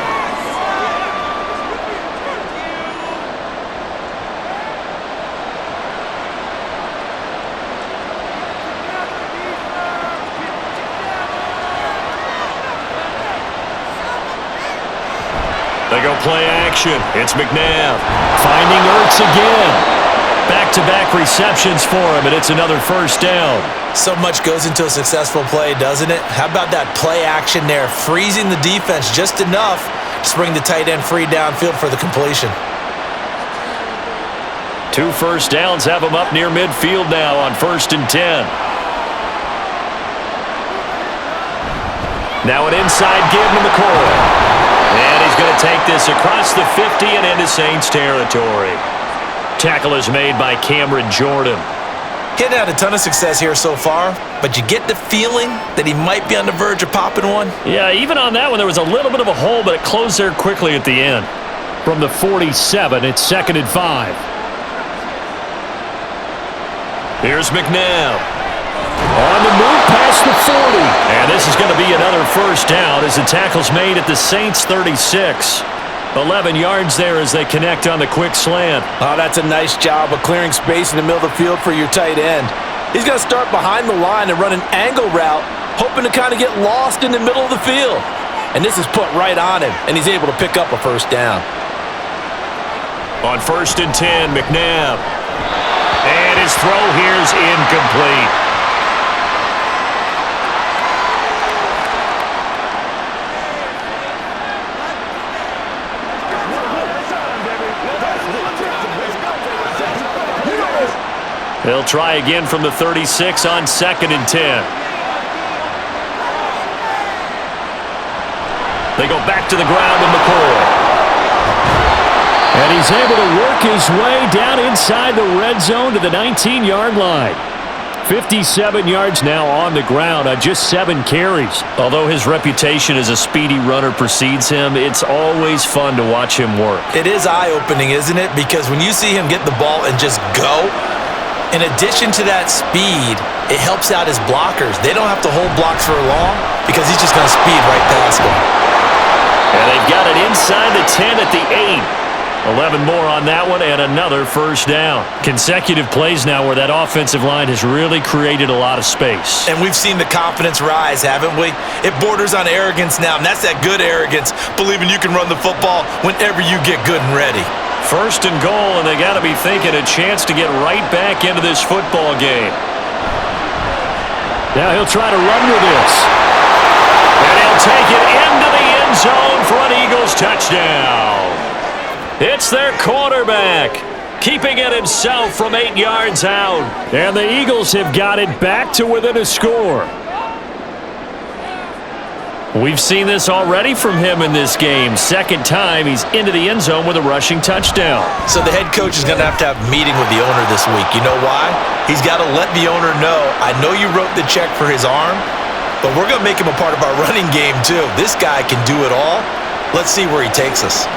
They go play action. It's McNabb. Finding Ertz again. Back-to-back receptions for him, and it's another first down. So much goes into a successful play, doesn't it? How about that play action there, freezing the defense just enough to bring the tight end free downfield for the completion. 2 first downs have him up near midfield now on 1st and 10. Now an inside give to McCoy. And he's going to take this across the 50 and into Saints territory. Tackle is made by Cameron Jordan. He hadn't had a ton of success here so far, but you get the feeling that he might be on the verge of popping one. Yeah, even on that one, there was a little bit of a hole, but it closed there quickly at the end. From the 47, it's 2nd and 5. Here's McNabb. On the move past the 40. And this is going to be another first down as the tackle's made at the Saints' 36. 11 yards there as they connect on the quick slant. Oh, that's a nice job of clearing space in the middle of the field for your tight end. He's going to start behind the line and run an angle route, hoping to kind of get lost in the middle of the field. And this is put right on him, and he's able to pick up a first down. On 1st and 10, McNabb. And his throw here's incomplete. They'll try again from the 36 on 2nd and 10. They go back to the ground with McCoy. And he's able to work his way down inside the red zone to the 19-yard line. 57 yards now on the ground on just 7 carries. Although his reputation as a speedy runner precedes him, it's always fun to watch him work. It is eye-opening, isn't it? Because when you see him get the ball and just go, in addition to that speed, it helps out his blockers. They don't have to hold blocks for long because he's just going to speed right past them. And they've got it inside the 10 at the 8. 11 more on that one and another first down. Consecutive plays now where that offensive line has really created a lot of space. And we've seen the confidence rise, haven't we? It borders on arrogance now, and that's that good arrogance, believing you can run the football whenever you get good and ready. 1st and goal, and they got to be thinking a chance to get right back into this football game. Now he'll try to run with this. And he'll take it into the end zone for an Eagles touchdown. It's their quarterback, keeping it himself from 8 yards out. And the Eagles have got it back to within a score. We've seen this already from him in this game. 2nd time he's into the end zone with a rushing touchdown. So the head coach is going to have a meeting with the owner this week. You know why? He's got to let the owner know, I know you wrote the check for his arm, but we're going to make him a part of our running game too. This guy can do it all. Let's see where he takes us.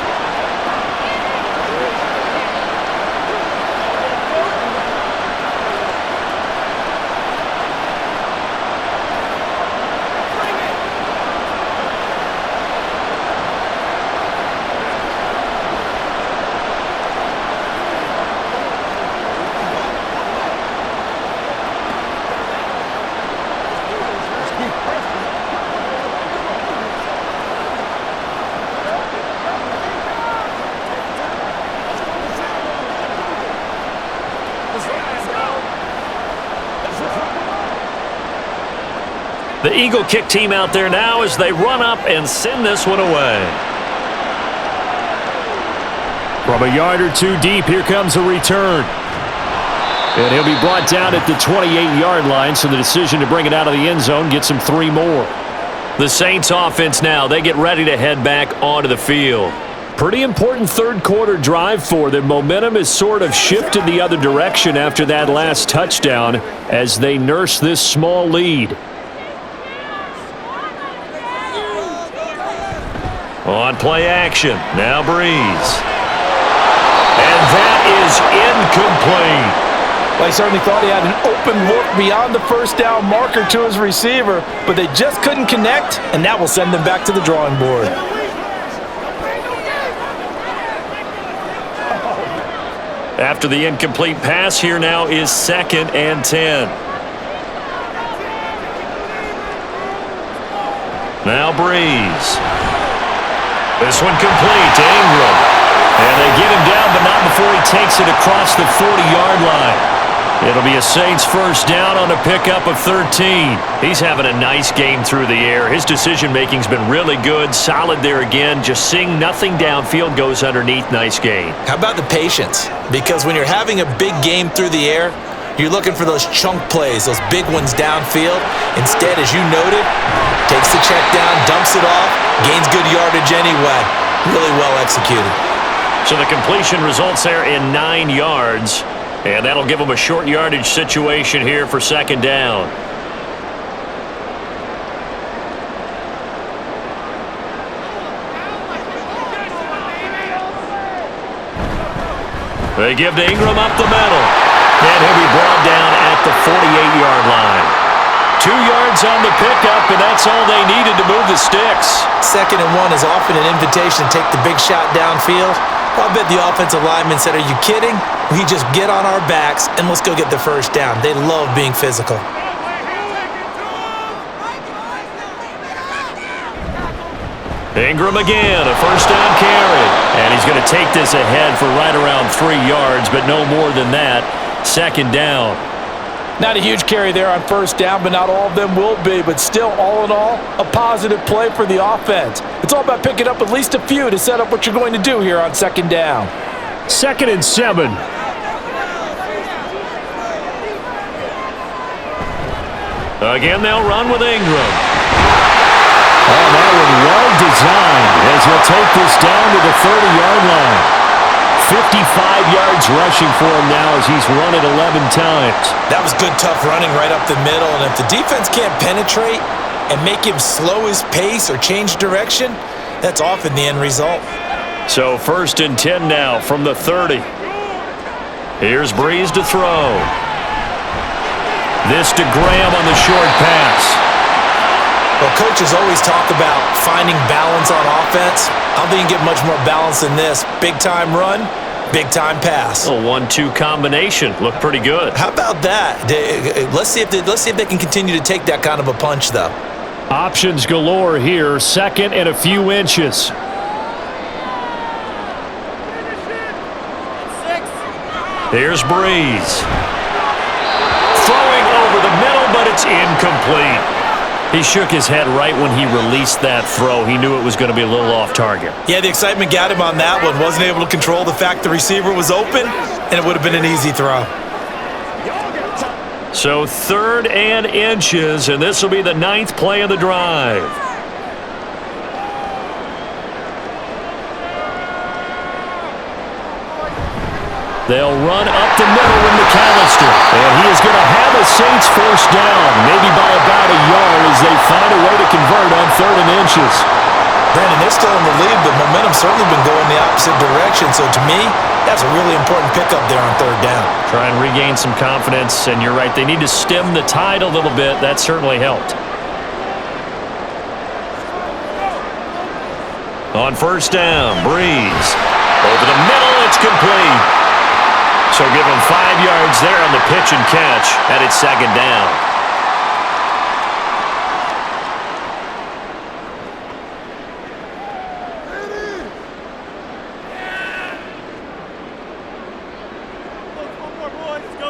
The Eagle kick team out there now as they run up and send this one away. From a yard or two deep, here comes a return. And he'll be brought down at the 28-yard line, so the decision to bring it out of the end zone gets him 3 more. The Saints offense now, they get ready to head back onto the field. Pretty important third quarter drive for them. Momentum has sort of shifted the other direction after that last touchdown as they nurse this small lead. On play action, now Breeze. And that is incomplete. Well, he certainly thought he had an open look beyond the first down marker to his receiver, but they just couldn't connect, and that will send them back to the drawing board. After the incomplete pass, here now is 2nd and 10. Now Breeze. This one complete to Ingram. And they get him down, but not before he takes it across the 40-yard line. It'll be a Saints first down on a pickup of 13. He's having a nice game through the air. His decision-making's been really good, solid there again. Just seeing nothing downfield goes underneath. Nice game. How about the patience? Because when you're having a big game through the air, you're looking for those chunk plays, those big ones downfield. Instead, as you noted, takes the check down, dumps it off, gains good yardage anyway. Really well executed. So the completion results there in 9 yards. And that'll give them a short yardage situation here for second down. They give to Ingram up the middle. And he'll be brought down at the 48-yard line. 2 yards on the pickup, and that's all they needed to move the sticks. 2nd and 1 is often an invitation to take the big shot downfield. I bet the offensive lineman said, "Are you kidding? We just get on our backs and let's go get the first down." They love being physical. Ingram again, a first down carry. And he's going to take this ahead for right around 3 yards, but no more than that. Second down. Not a huge carry there on first down, but not all of them will be. But still, all in all, a positive play for the offense. It's all about picking up at least a few to set up what you're going to do here on second down. 2nd and 7. Again, they'll run with Ingram. Oh, that one well designed as he'll take this down to the 30-yard line. 55 yards rushing for him now as he's run it 11 times. That was good, tough running right up the middle. And if the defense can't penetrate and make him slow his pace or change direction, that's often the end result. So 1st and 10 now from the 30. Here's Breeze to throw. This to Graham on the short pass. Well, coaches always talk about finding balance on offense. I don't think you can get much more balance than this. Big-time run, big-time pass. A 1-2 combination. Looked pretty good. How about that? Let's see if they can continue to take that kind of a punch, though. Options galore here. 2nd and a few inches. Here's Breeze. Throwing over the middle, but it's incomplete. He shook his head right when he released that throw. He knew it was going to be a little off target. Yeah, the excitement got him on that one. Wasn't able to control the fact the receiver was open, and it would have been an easy throw. So 3rd and inches, and this will be the 9th play of the drive. They'll run up the middle with McAllister. And he is going to have a Saints first down, maybe by about a yard as they find a way to convert on 3rd and inches. Brandon, they're still in the lead, but momentum's certainly been going the opposite direction. So to me, that's a really important pickup there on 3rd down. Try and regain some confidence, and you're right, they need to stem the tide a little bit. That certainly helped. On first down, Breeze. Over the middle, it's complete. So give him 5 yards there on the pitch and catch, and it's 2nd down.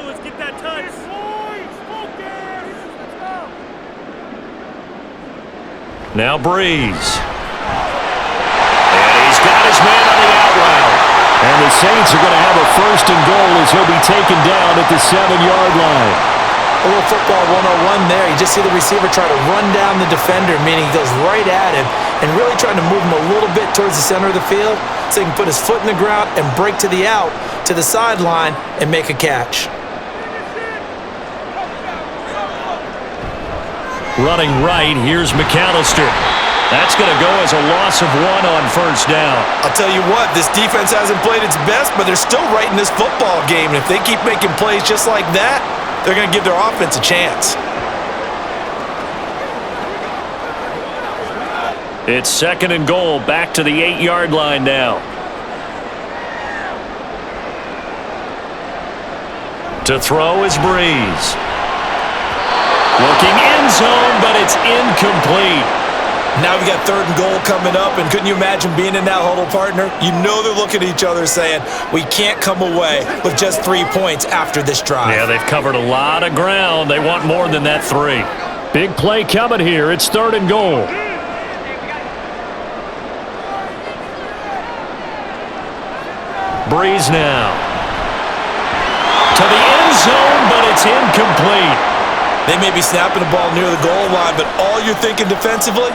Let's get that touch. Now Breeze. And he's got his man on the out route. And the Saints are going to have a 1st and goal as he'll be taken down at the 7-yard line. A little football 101 there. You just see the receiver try to run down the defender, meaning he goes right at him and really trying to move him a little bit towards the center of the field so he can put his foot in the ground and break to the out, to the sideline, and make a catch. Running right, here's McAllister. That's going to go as a loss of 1 on first down. I'll tell you what, this defense hasn't played its best, but they're still right in this football game. And if they keep making plays just like that, they're going to give their offense a chance. It's 2nd and goal, back to the 8-yard line now. To throw is Breeze. Looking end zone, but it's incomplete. Now we got 3rd and goal coming up, and couldn't you imagine being in that huddle, partner? You know they're looking at each other saying, we can't come away with just 3 points after this drive. Yeah, they've covered a lot of ground. They want more than that 3. Big play coming here. It's 3rd and goal. Breeze now. To the end zone, but it's incomplete. They may be snapping the ball near the goal line, but all you're thinking defensively,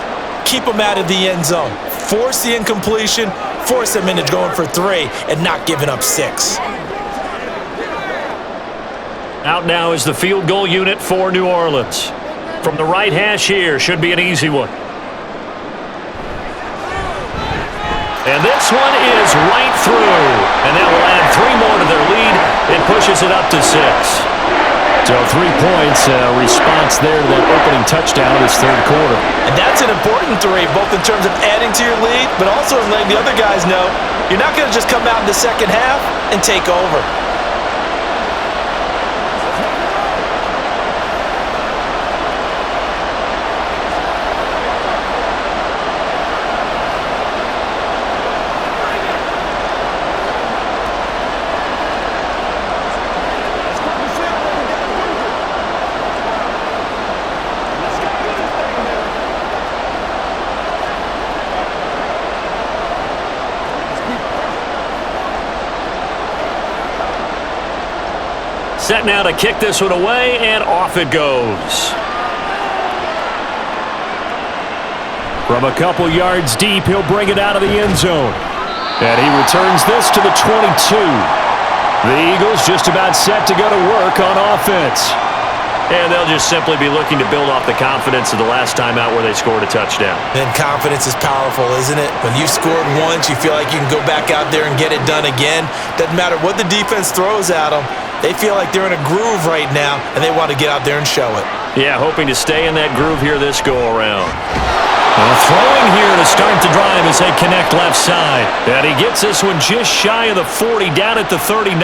keep them out of the end zone. Force the incompletion, force them into going for 3, and not giving up 6. Out now is the field goal unit for New Orleans. From the right hash here, should be an easy one. And this one is right through. And that will add 3 more to their lead. It pushes it up to 6. So 3 points, response there to that opening touchdown in this 3rd quarter. And that's an important 3, both in terms of adding to your lead, but also in letting the other guys know you're not going to just come out in the second half and take over. Set now to kick this one away, and off it goes. From a couple yards deep, he'll bring it out of the end zone. And he returns this to the 22. The Eagles just about set to go to work on offense. And they'll just simply be looking to build off the confidence of the last time out where they scored a touchdown. And confidence is powerful, isn't it? When you've scored once, you feel like you can go back out there and get it done again. Doesn't matter what the defense throws at them. They feel like they're in a groove right now, and they want to get out there and show it. Yeah, hoping to stay in that groove here this go-around. Throwing here to start the drive as they connect left side. And he gets this one just shy of the 40, down at the 39.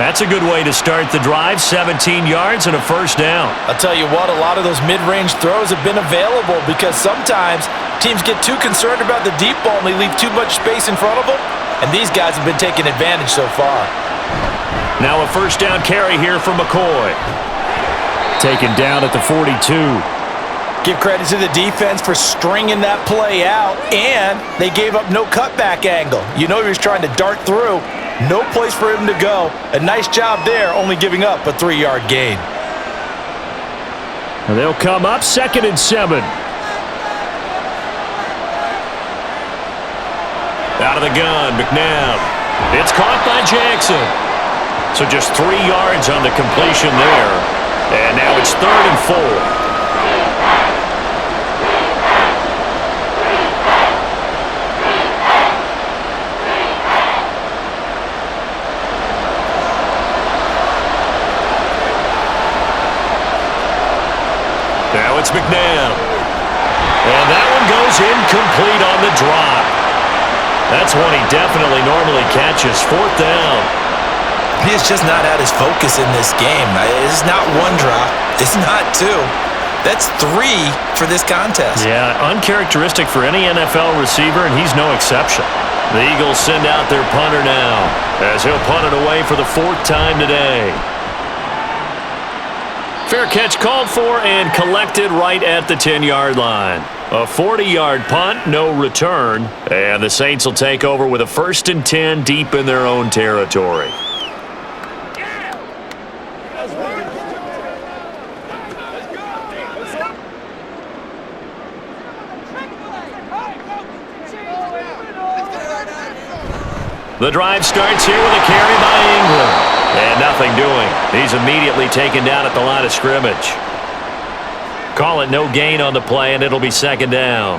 That's a good way to start the drive, 17 yards and a 1st down. I'll tell you what, a lot of those mid-range throws have been available because sometimes teams get too concerned about the deep ball and they leave too much space in front of them, and these guys have been taking advantage so far. Now a 1st down carry here for McCoy. Taken down at the 42. Give credit to the defense for stringing that play out, and they gave up no cutback angle. You know he was trying to dart through. No place for him to go. A nice job there, only giving up a 3-yard gain. And they'll come up 2nd and 7. Out of the gun, McNabb. It's caught by Jackson. So just 3 yards on the completion there. And now it's 3rd and 4. Now it's McNabb. And that one goes incomplete on the drop. That's one he definitely normally catches. 4th down. He is just not at his focus in this game. It's not 1 drop. It's not 2. That's 3 for this contest. Yeah, uncharacteristic for any NFL receiver, and he's no exception. The Eagles send out their punter now, as he'll punt it away for the 4th time today. Fair catch called for and collected right at the 10-yard line. A 40-yard punt, no return, and the Saints will take over with a 1st and 10 deep in their own territory. The drive starts here with a carry by Ingram. And nothing doing. He's immediately taken down at the line of scrimmage. Call it no gain on the play, and it'll be 2nd down.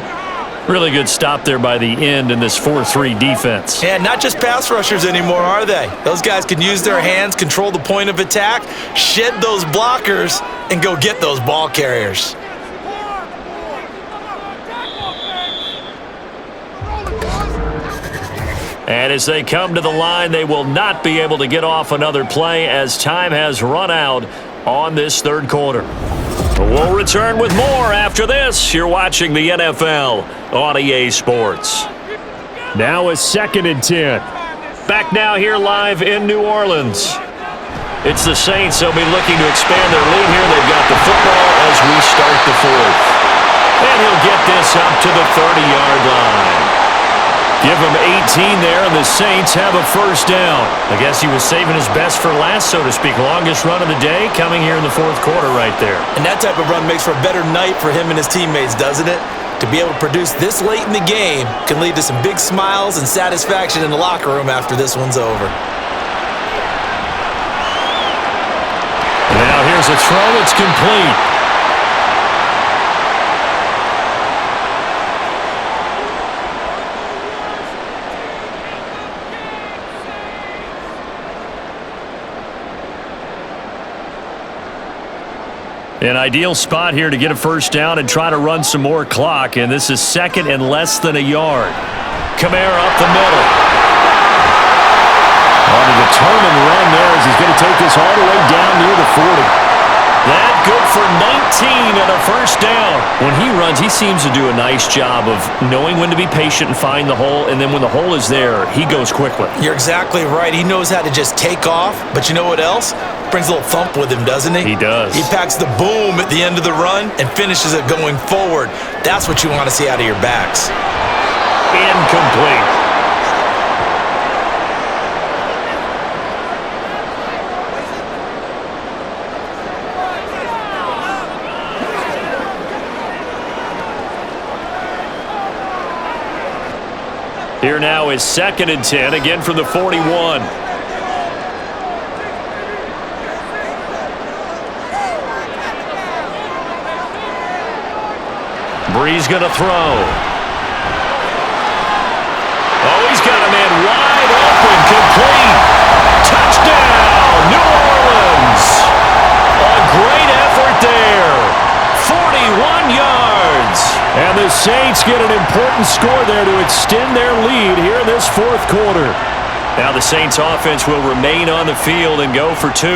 Really good stop there by the end in this 4-3 defense. And not just pass rushers anymore, are they? Those guys can use their hands, control the point of attack, shed those blockers, and go get those ball carriers. And as they come to the line, they will not be able to get off another play as time has run out on this 3rd quarter. We'll return with more after this. You're watching the NFL on EA Sports. Now a 2nd and 10. Back now here live in New Orleans. It's the Saints. They'll be looking to expand their lead here. They've got the football as we start the 4th. And he'll get this up to the 30-yard line. Give him 18 there, and the Saints have a first down. I guess he was saving his best for last, so to speak. Longest run of the day coming here in the 4th quarter right there. And that type of run makes for a better night for him and his teammates, doesn't it? To be able to produce this late in the game can lead to some big smiles and satisfaction in the locker room after this one's over. Now here's a throw. It's complete. An ideal spot here to get a first down and try to run some more clock, and this is 2nd and less than a yard. Kamara up the middle. On a determined run there as he's going to take this all the way down near the 40. That good for 19 and a first down. When he runs, he seems to do a nice job of knowing when to be patient and find the hole, and then when the hole is there, he goes quickly. You're exactly right. He knows how to just take off, but you know what else? Brings a little thump with him, doesn't he? He does. He packs the boom at the end of the run and finishes it going forward. That's what you want to see out of your backs. Incomplete. Here now is 2nd and 10, again from the 41. Breeze going to throw. Oh, he's got a man wide open, complete. Touchdown, New Orleans. A great effort there. 41 yards. And the Saints get an important score there to extend their lead here in this 4th quarter. Now the Saints offense will remain on the field and go for 2.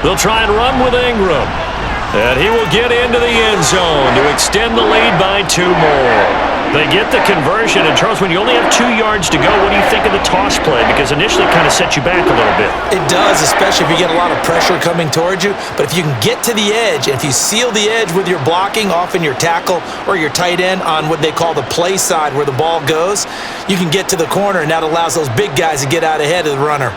They'll try and run with Ingram. And he will get into the end zone to extend the lead by 2 more. They get the conversion, and Charles, when you only have 2 yards to go, what do you think of the toss play? Because initially it kind of sets you back a little bit. It does, especially if you get a lot of pressure coming towards you. But if you can get to the edge, and if you seal the edge with your blocking, often your tackle or your tight end on what they call the play side where the ball goes, you can get to the corner, and that allows those big guys to get out ahead of the runner.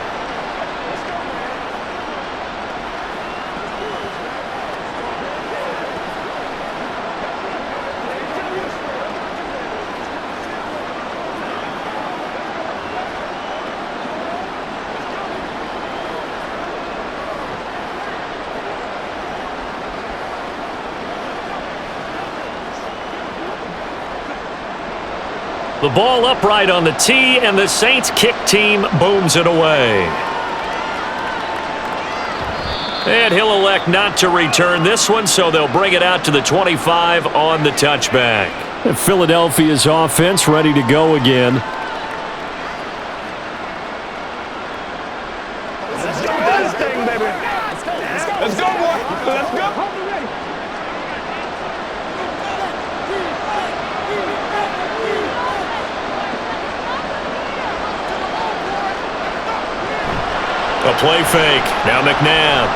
The ball upright on the tee, and the Saints kick team booms it away. And he'll elect not to return this one, so they'll bring it out to the 25 on the touchback. And Philadelphia's offense ready to go again. Let's go this thing, baby. Let's go, boy. Let's go. A play fake. Now McNabb.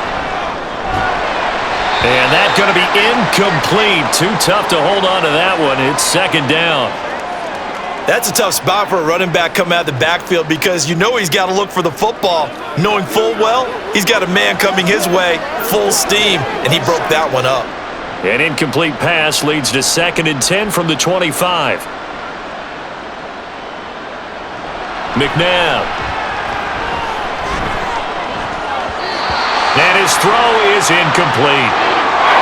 And that's going to be incomplete. Too tough to hold on to that one. It's 2nd down. That's a tough spot for a running back coming out of the backfield because you know he's got to look for the football. Knowing full well, he's got a man coming his way, full steam, and he broke that one up. An incomplete pass leads to 2nd and 10 from the 25. McNabb. And his throw is incomplete.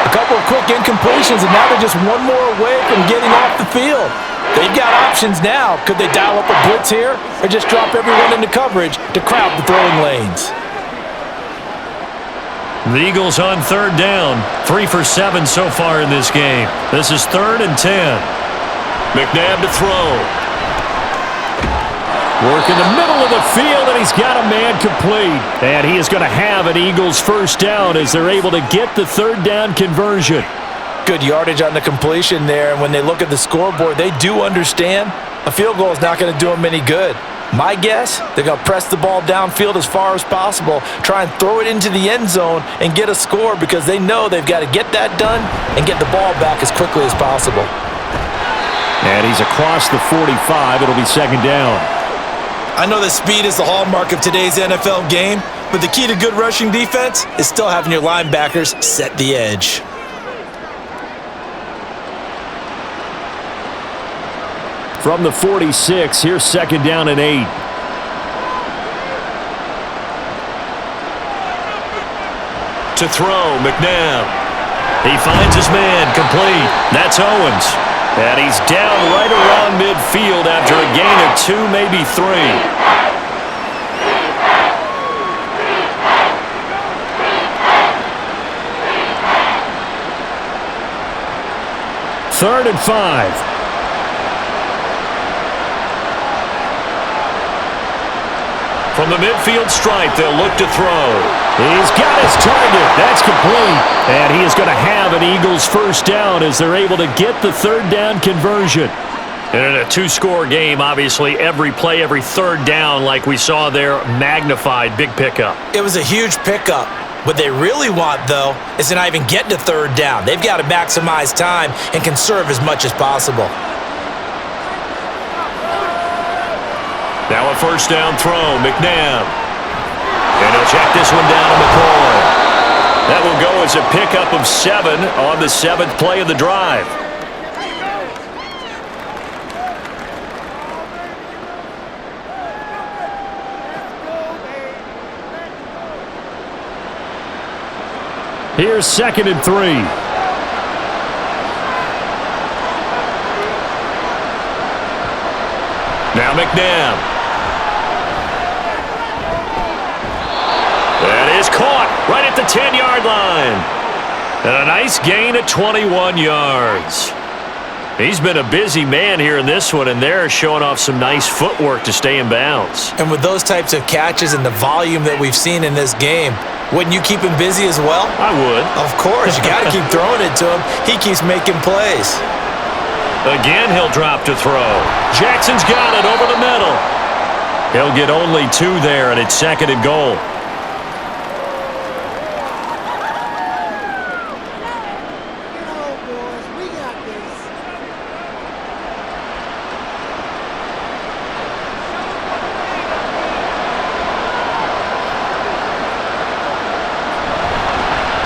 A couple of quick incompletions, and now they're just one more away from getting off the field. They've got options now. Could they dial up a blitz here or just drop everyone into coverage to crowd the throwing lanes? The Eagles on 3rd down. 3 for 7 so far in this game. This is 3rd and 10. McNabb to throw. Work in the middle of the field, and he's got a man complete. And he is going to have an Eagles first down as they're able to get the third down conversion. Good yardage on the completion there, and when they look at the scoreboard, they do understand a field goal is not going to do them any good. My guess, they're going to press the ball downfield as far as possible, try and throw it into the end zone and get a score because they know they've got to get that done and get the ball back as quickly as possible. And he's across the 45. It'll be second down. I know that speed is the hallmark of today's NFL game, but the key to good rushing defense is still having your linebackers set the edge. From the 46, here's second down and 8. To throw, McNabb. He finds his man, complete. That's Owens. And he's down right around midfield after a gain of 2, maybe 3. Third and 5. From the midfield stripe, they'll look to throw. He's got his target. That's complete. And he is going to have an Eagles first down as they're able to get the third down conversion. And in a 2-score game, obviously, every play, every third down, like we saw there, magnified, big pickup. It was a huge pickup. What they really want, though, is to not even get to third down. They've got to maximize time and conserve as much as possible. Now a first down throw, McNabb. And he'll check this one down to McCoy. That will go as a pickup of 7 on the 7th play of the drive. Here's second and 3. Now McNabb. That is caught right at the 10-yard line. And a nice gain of 21 yards. He's been a busy man here in this one, and they're showing off some nice footwork to stay in bounds. And with those types of catches and the volume that we've seen in this game, wouldn't you keep him busy as well? I would. Of course. You got to keep throwing it to him. He keeps making plays. Again, he'll drop to throw. Jackson's got it over the middle. He'll get only 2 there, and it's second and goal.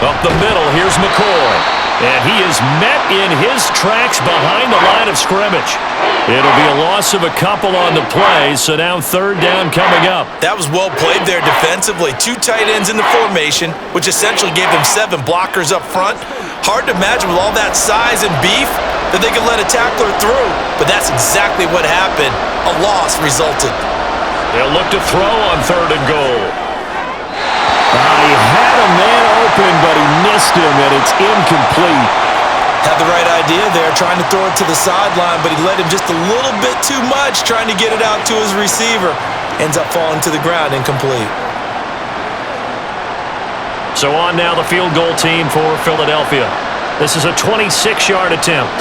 Up the middle, here's McCoy. And he is met in his tracks behind the line of scrimmage. It'll be a loss of a couple on the play, so now third down coming up. That was well played there defensively. 2 tight ends in the formation, which essentially gave them 7 blockers up front. Hard to imagine with all that size and beef that they could let a tackler through, but that's exactly what happened. A loss resulted. They'll look to throw on third and goal. He had a man open, but he missed him, and it's incomplete. Had the right idea there, trying to throw it to the sideline, but he let him just a little bit too much, trying to get it out to his receiver. Ends up falling to the ground, incomplete. So on now the field goal team for Philadelphia. This is a 26-yard attempt.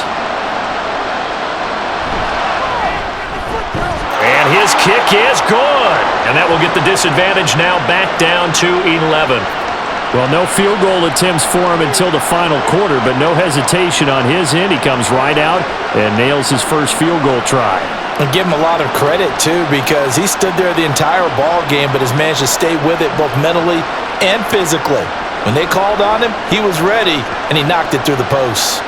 And his kick is good. And that will get the disadvantage now back down to 11. Well, no field goal attempts for him until the final quarter, but no hesitation on his end. He comes right out and nails his first field goal try. And give him a lot of credit, too, because he stood there the entire ball game, but has managed to stay with it both mentally and physically. When they called on him, he was ready, and he knocked it through the posts.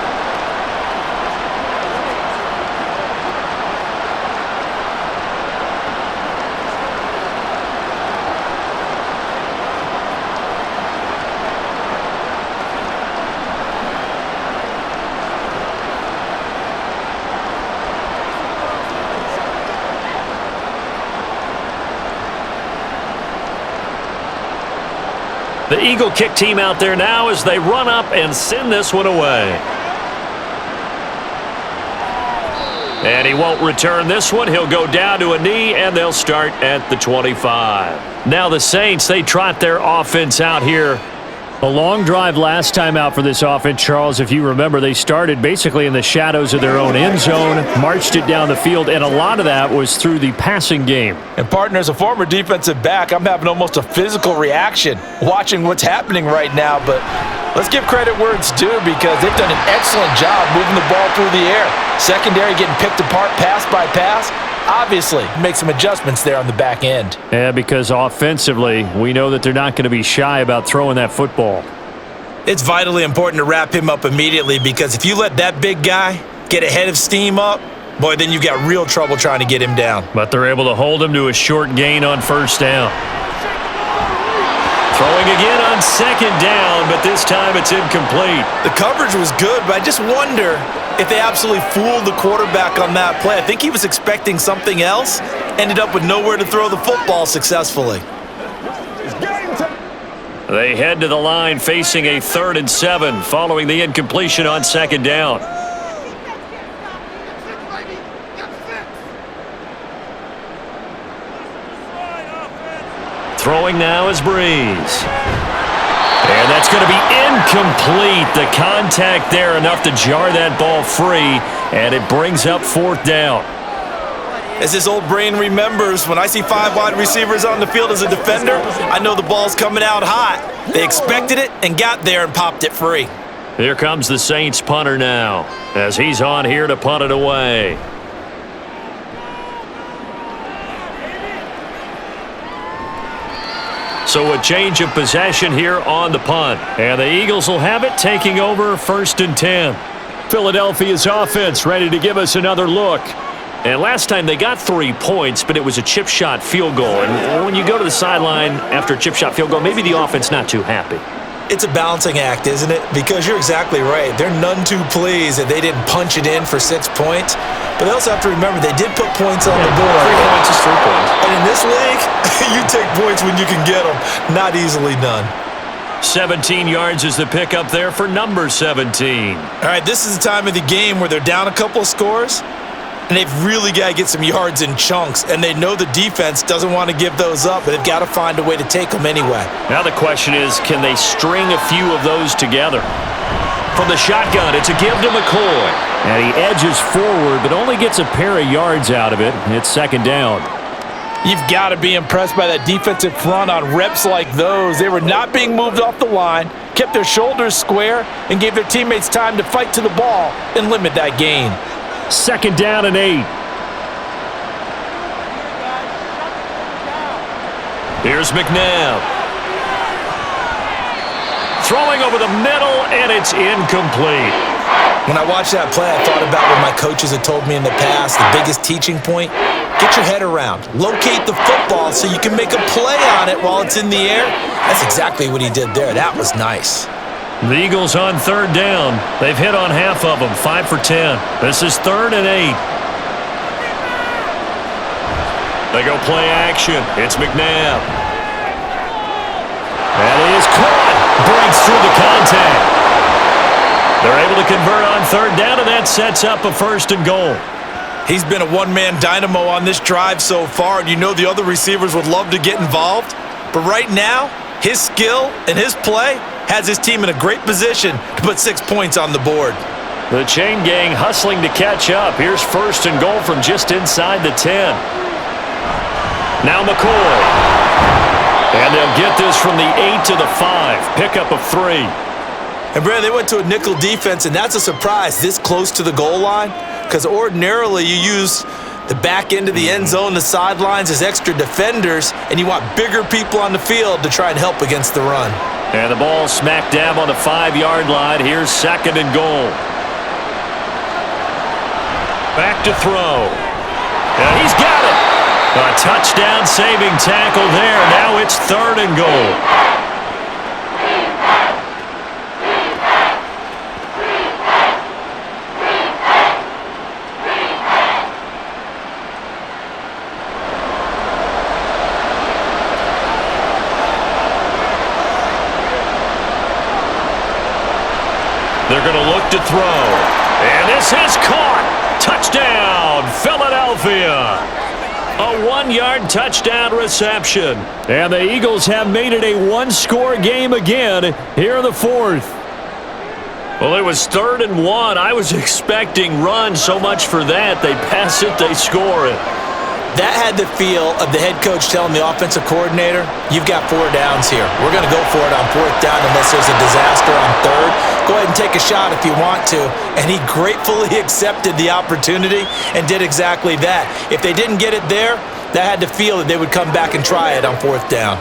The Eagle kick team out there now as they run up and send this one away. And he won't return this one. He'll go down to a knee, and they'll start at the 25. Now the Saints, they trot their offense out here. A long drive last time out for this offense, Charles. If you remember, they started basically in the shadows of their own end zone, marched it down the field, and a lot of that was through the passing game. And partner, as a former defensive back, I'm having almost a physical reaction watching what's happening right now. But let's give credit where it's due because they've done an excellent job moving the ball through the air. Secondary getting picked apart pass by pass. Obviously, make some adjustments there on the back end. Yeah, because offensively, we know that they're not going to be shy about throwing that football. It's vitally important to wrap him up immediately because if you let that big guy get ahead of steam up, boy, then you've got real trouble trying to get him down. But they're able to hold him to a short gain on first down. Throwing again on second down, but this time it's incomplete. The coverage was good, but I just wonder if they absolutely fooled the quarterback on that play. I think he was expecting something else, ended up with nowhere to throw the football successfully. They head to the line facing a 3rd and 7 following the incompletion on second down. Throwing now is Breeze. And that's going to be incomplete. The contact there enough to jar that ball free, and it brings up 4th down. As his old brain remembers, when I see 5 wide receivers on the field as a defender, I know the ball's coming out hot. They expected it and got there and popped it free. Here comes the Saints punter now, as he's on here to punt it away. So a change of possession here on the punt. And the Eagles will have it, taking over 1st and 10. Philadelphia's offense ready to give us another look. And last time they got 3 points, but it was a chip shot field goal. And when you go to the sideline after a chip shot field goal, maybe the offense not too happy. It's a balancing act, isn't it? Because you're exactly right. They're none too pleased that they didn't punch it in for 6 points. But they also have to remember they did put points on the board. 3 points is 3 points. And in this league, you take points when you can get them. Not easily done. 17 yards is the pickup there for number 17. All right, this is the time of the game where they're down a couple of scores, and they've really got to get some yards in chunks, and they know the defense doesn't want to give those up, but they've got to find a way to take them anyway. Now the question is, can they string a few of those together? From the shotgun, it's a give to McCoy. And he edges forward, but only gets a pair of yards out of it. It's 2nd down. You've got to be impressed by that defensive front on reps like those. They were not being moved off the line, kept their shoulders square, and gave their teammates time to fight to the ball and limit that gain. 2nd down and 8. Here's McNabb. Throwing over the middle, and it's incomplete. When I watched that play, I thought about what my coaches had told me in the past. The biggest teaching point, get your head around. Locate the football so you can make a play on it while it's in the air. That's exactly what he did there. That was nice. The Eagles on 3rd down. They've hit on half of them, 5 for 10. This is 3rd and 8. They go play action. It's McNabb. And he is caught. Breaks through the contact. They're able to convert on 3rd down, and that sets up a 1st and goal. He's been a one-man dynamo on this drive so far, and you know the other receivers would love to get involved. But right now, his skill and his play has his team in a great position to put 6 points on the board. The chain gang hustling to catch up. Here's 1st and goal from just inside the 10. Now McCoy. And they'll get this from the 8 to the 5. Pickup of 3. And, Brad, they went to a nickel defense, and that's a surprise this close to the goal line because ordinarily you use the back end of the end zone, the sidelines as extra defenders, and you want bigger people on the field to try and help against the run. And the ball smack dab on the 5-yard line. Here's 2nd and goal. Back to throw. And he's got it. A touchdown-saving tackle there. Now it's 3rd and goal. They're going to look to throw. And this is caught. Touchdown, Philadelphia. A 1-yard touchdown reception. And the Eagles have made it a one-score game again here in the fourth. Well, it was 3rd and 1. I was expecting run, so much for that. They pass it, they score it. That had the feel of the head coach telling the offensive coordinator, you've got 4 downs here. We're going to go for it on 4th down unless there's a disaster on 3rd. Go ahead and take a shot if you want to. And he gratefully accepted the opportunity and did exactly that. If they didn't get it there, that had the feel that they would come back and try it on 4th down.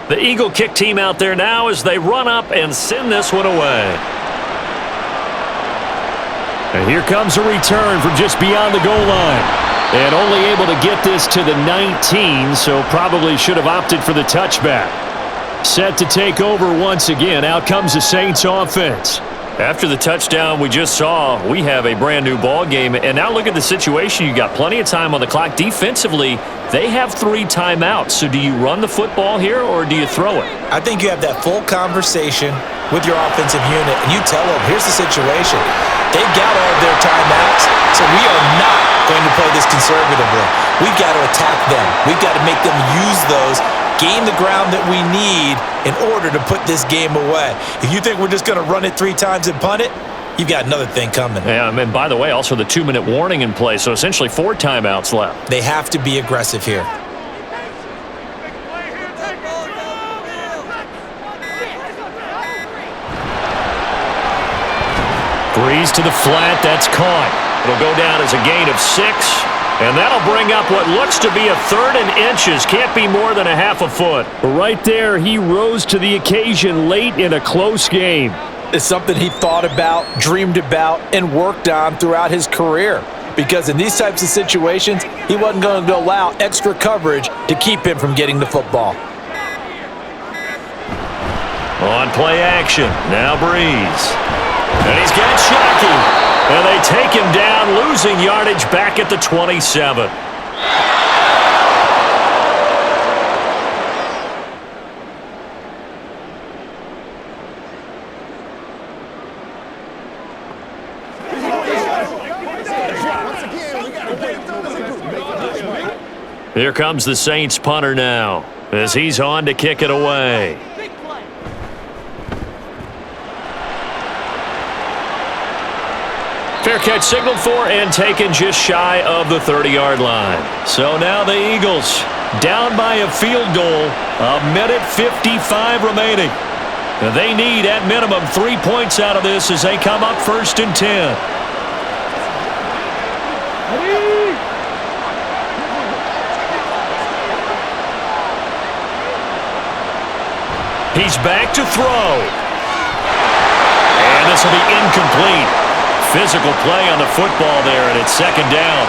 The Eagle kick team out there now as they run up and send this one away. And here comes a return from just beyond the goal line. And only able to get this to the 19, so probably should have opted for the touchback. Set to take over once again. Out comes the Saints offense. After the touchdown we just saw, we have a brand new ball game. And now look at the situation. You got plenty of time on the clock. Defensively, they have 3 timeouts. So do you run the football here or do you throw it? I think you have that full conversation with your offensive unit, and you tell them, here's the situation. They've got all of their timeouts, so we are not going to play this conservatively. We've got to attack them. We've got to make them use those, gain the ground that we need in order to put this game away. If you think we're just going to run it 3 times and punt it, you've got another thing coming. Yeah, and by the way, also the 2-minute warning in play, so essentially 4 timeouts left. They have to be aggressive here. Breeze to the flat, that's caught. It'll go down as a gain of 6, and that'll bring up what looks to be a 3rd and inches. Can't be more than a half a foot. Right there, he rose to the occasion late in a close game. It's something he thought about, dreamed about, and worked on throughout his career. Because in these types of situations, he wasn't going to allow extra coverage to keep him from getting the football. On play action, now Breeze. And he's got Shockey. And they take him down, losing yardage back at the 27. Here comes the Saints punter now as he's on to kick it away. Fair catch signaled for and taken just shy of the 30-yard line. So now the Eagles down by a field goal, 1:55 remaining. And they need at minimum 3 points out of this as they come up 1st and 10. He's back to throw. And this will be incomplete. Physical play on the football there, and it's 2nd down.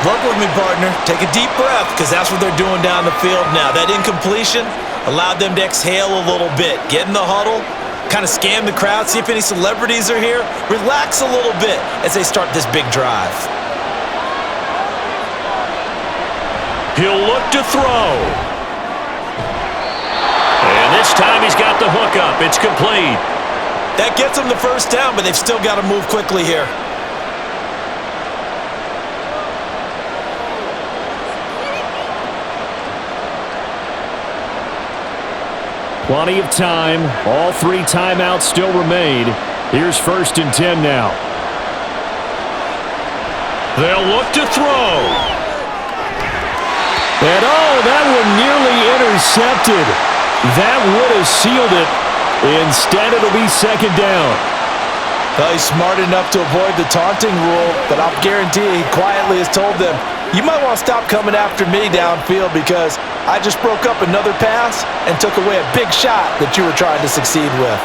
Work with me, partner. Take a deep breath, because that's what they're doing down the field now. That incompletion allowed them to exhale a little bit. Get in the huddle, kind of scan the crowd, see if any celebrities are here. Relax a little bit as they start this big drive. He'll look to throw. And this time he's got the hook up. It's complete. That gets them the 1st down, but they've still got to move quickly here. Plenty of time. All 3 timeouts still remain. Here's 1st and 10 now. They'll look to throw. And that one nearly intercepted. That would have sealed it. Instead, it'll be 2nd down. Well, he's smart enough to avoid the taunting rule, but I'll guarantee he quietly has told them, You might want to stop coming after me downfield because I just broke up another pass and took away a big shot that you were trying to succeed with.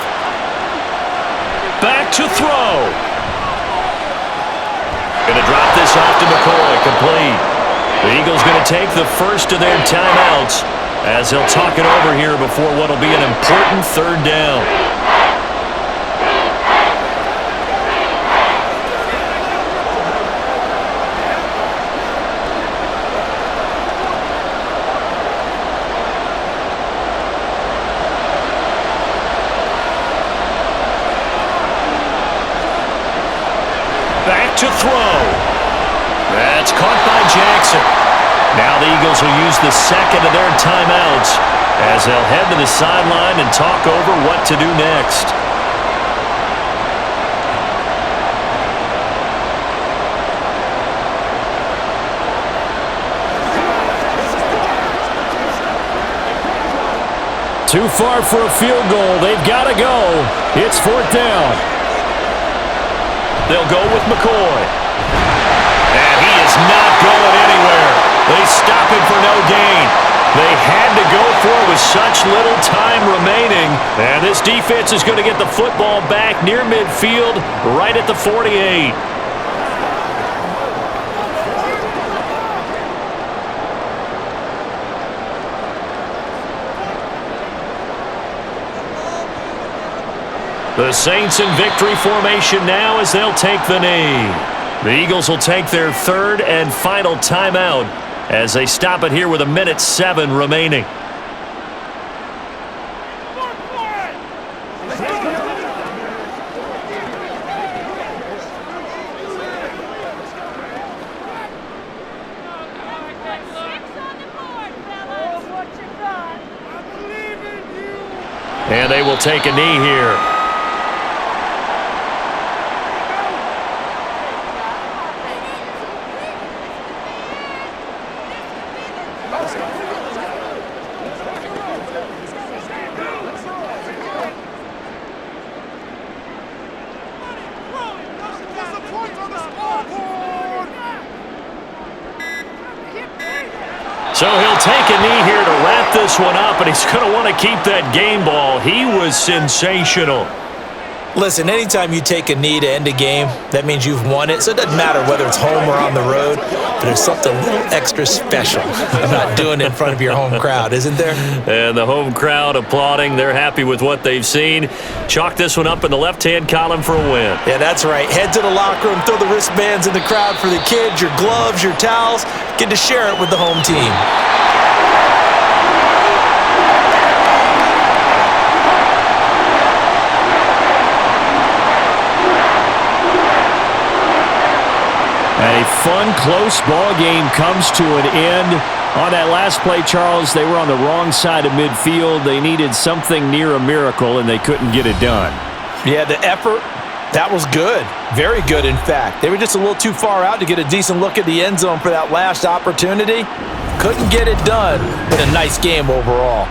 Back to throw. Going to drop this off to McCoy, complete. The Eagles going to take the first of their timeouts as they'll talk it over here before what will be an important third down. Back to throw. That's caught by Jackson. Now the Eagles will use the second of their timeouts as they'll head to the sideline and talk over what to do next. Too far for a field goal. They've got to go. It's fourth down. They'll go with McCoy. And he is not going anywhere. They stop him for no gain. They had to go for it with such little time remaining. And this defense is going to get the football back near midfield, right at the 48. The Saints in victory formation now as they'll take the knee. The Eagles will take their third and final timeout as they stop it here with 1:07 remaining. And they will take a knee here. So he'll take a knee here to wrap this one up, and he's going to want to keep that game ball. He was sensational. Listen, anytime you take a knee to end a game, that means you've won it. So it doesn't matter whether it's home or on the road, but there's something a little extra special about doing it in front of your home crowd, isn't there? And the home crowd applauding. They're happy with what they've seen. Chalk this one up in the left-hand column for a win. Yeah, that's right. Head to the locker room, throw the wristbands in the crowd for the kids, your gloves, your towels. Get to share it with the home team. A fun, close ball game comes to an end. On that last play, Charles, they were on the wrong side of midfield. They needed something near a miracle, and they couldn't get it done. Yeah, the effort, that was good. Very good, in fact. They were just a little too far out to get a decent look at the end zone for that last opportunity. Couldn't get it done, but a nice game overall.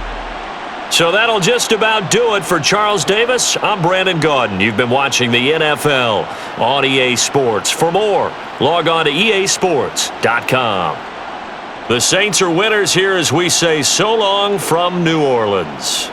So that'll just about do it for Charles Davis. I'm Brandon Gaudin. You've been watching the NFL on EA Sports. For more, log on to easports.com. The Saints are winners here as we say so long from New Orleans.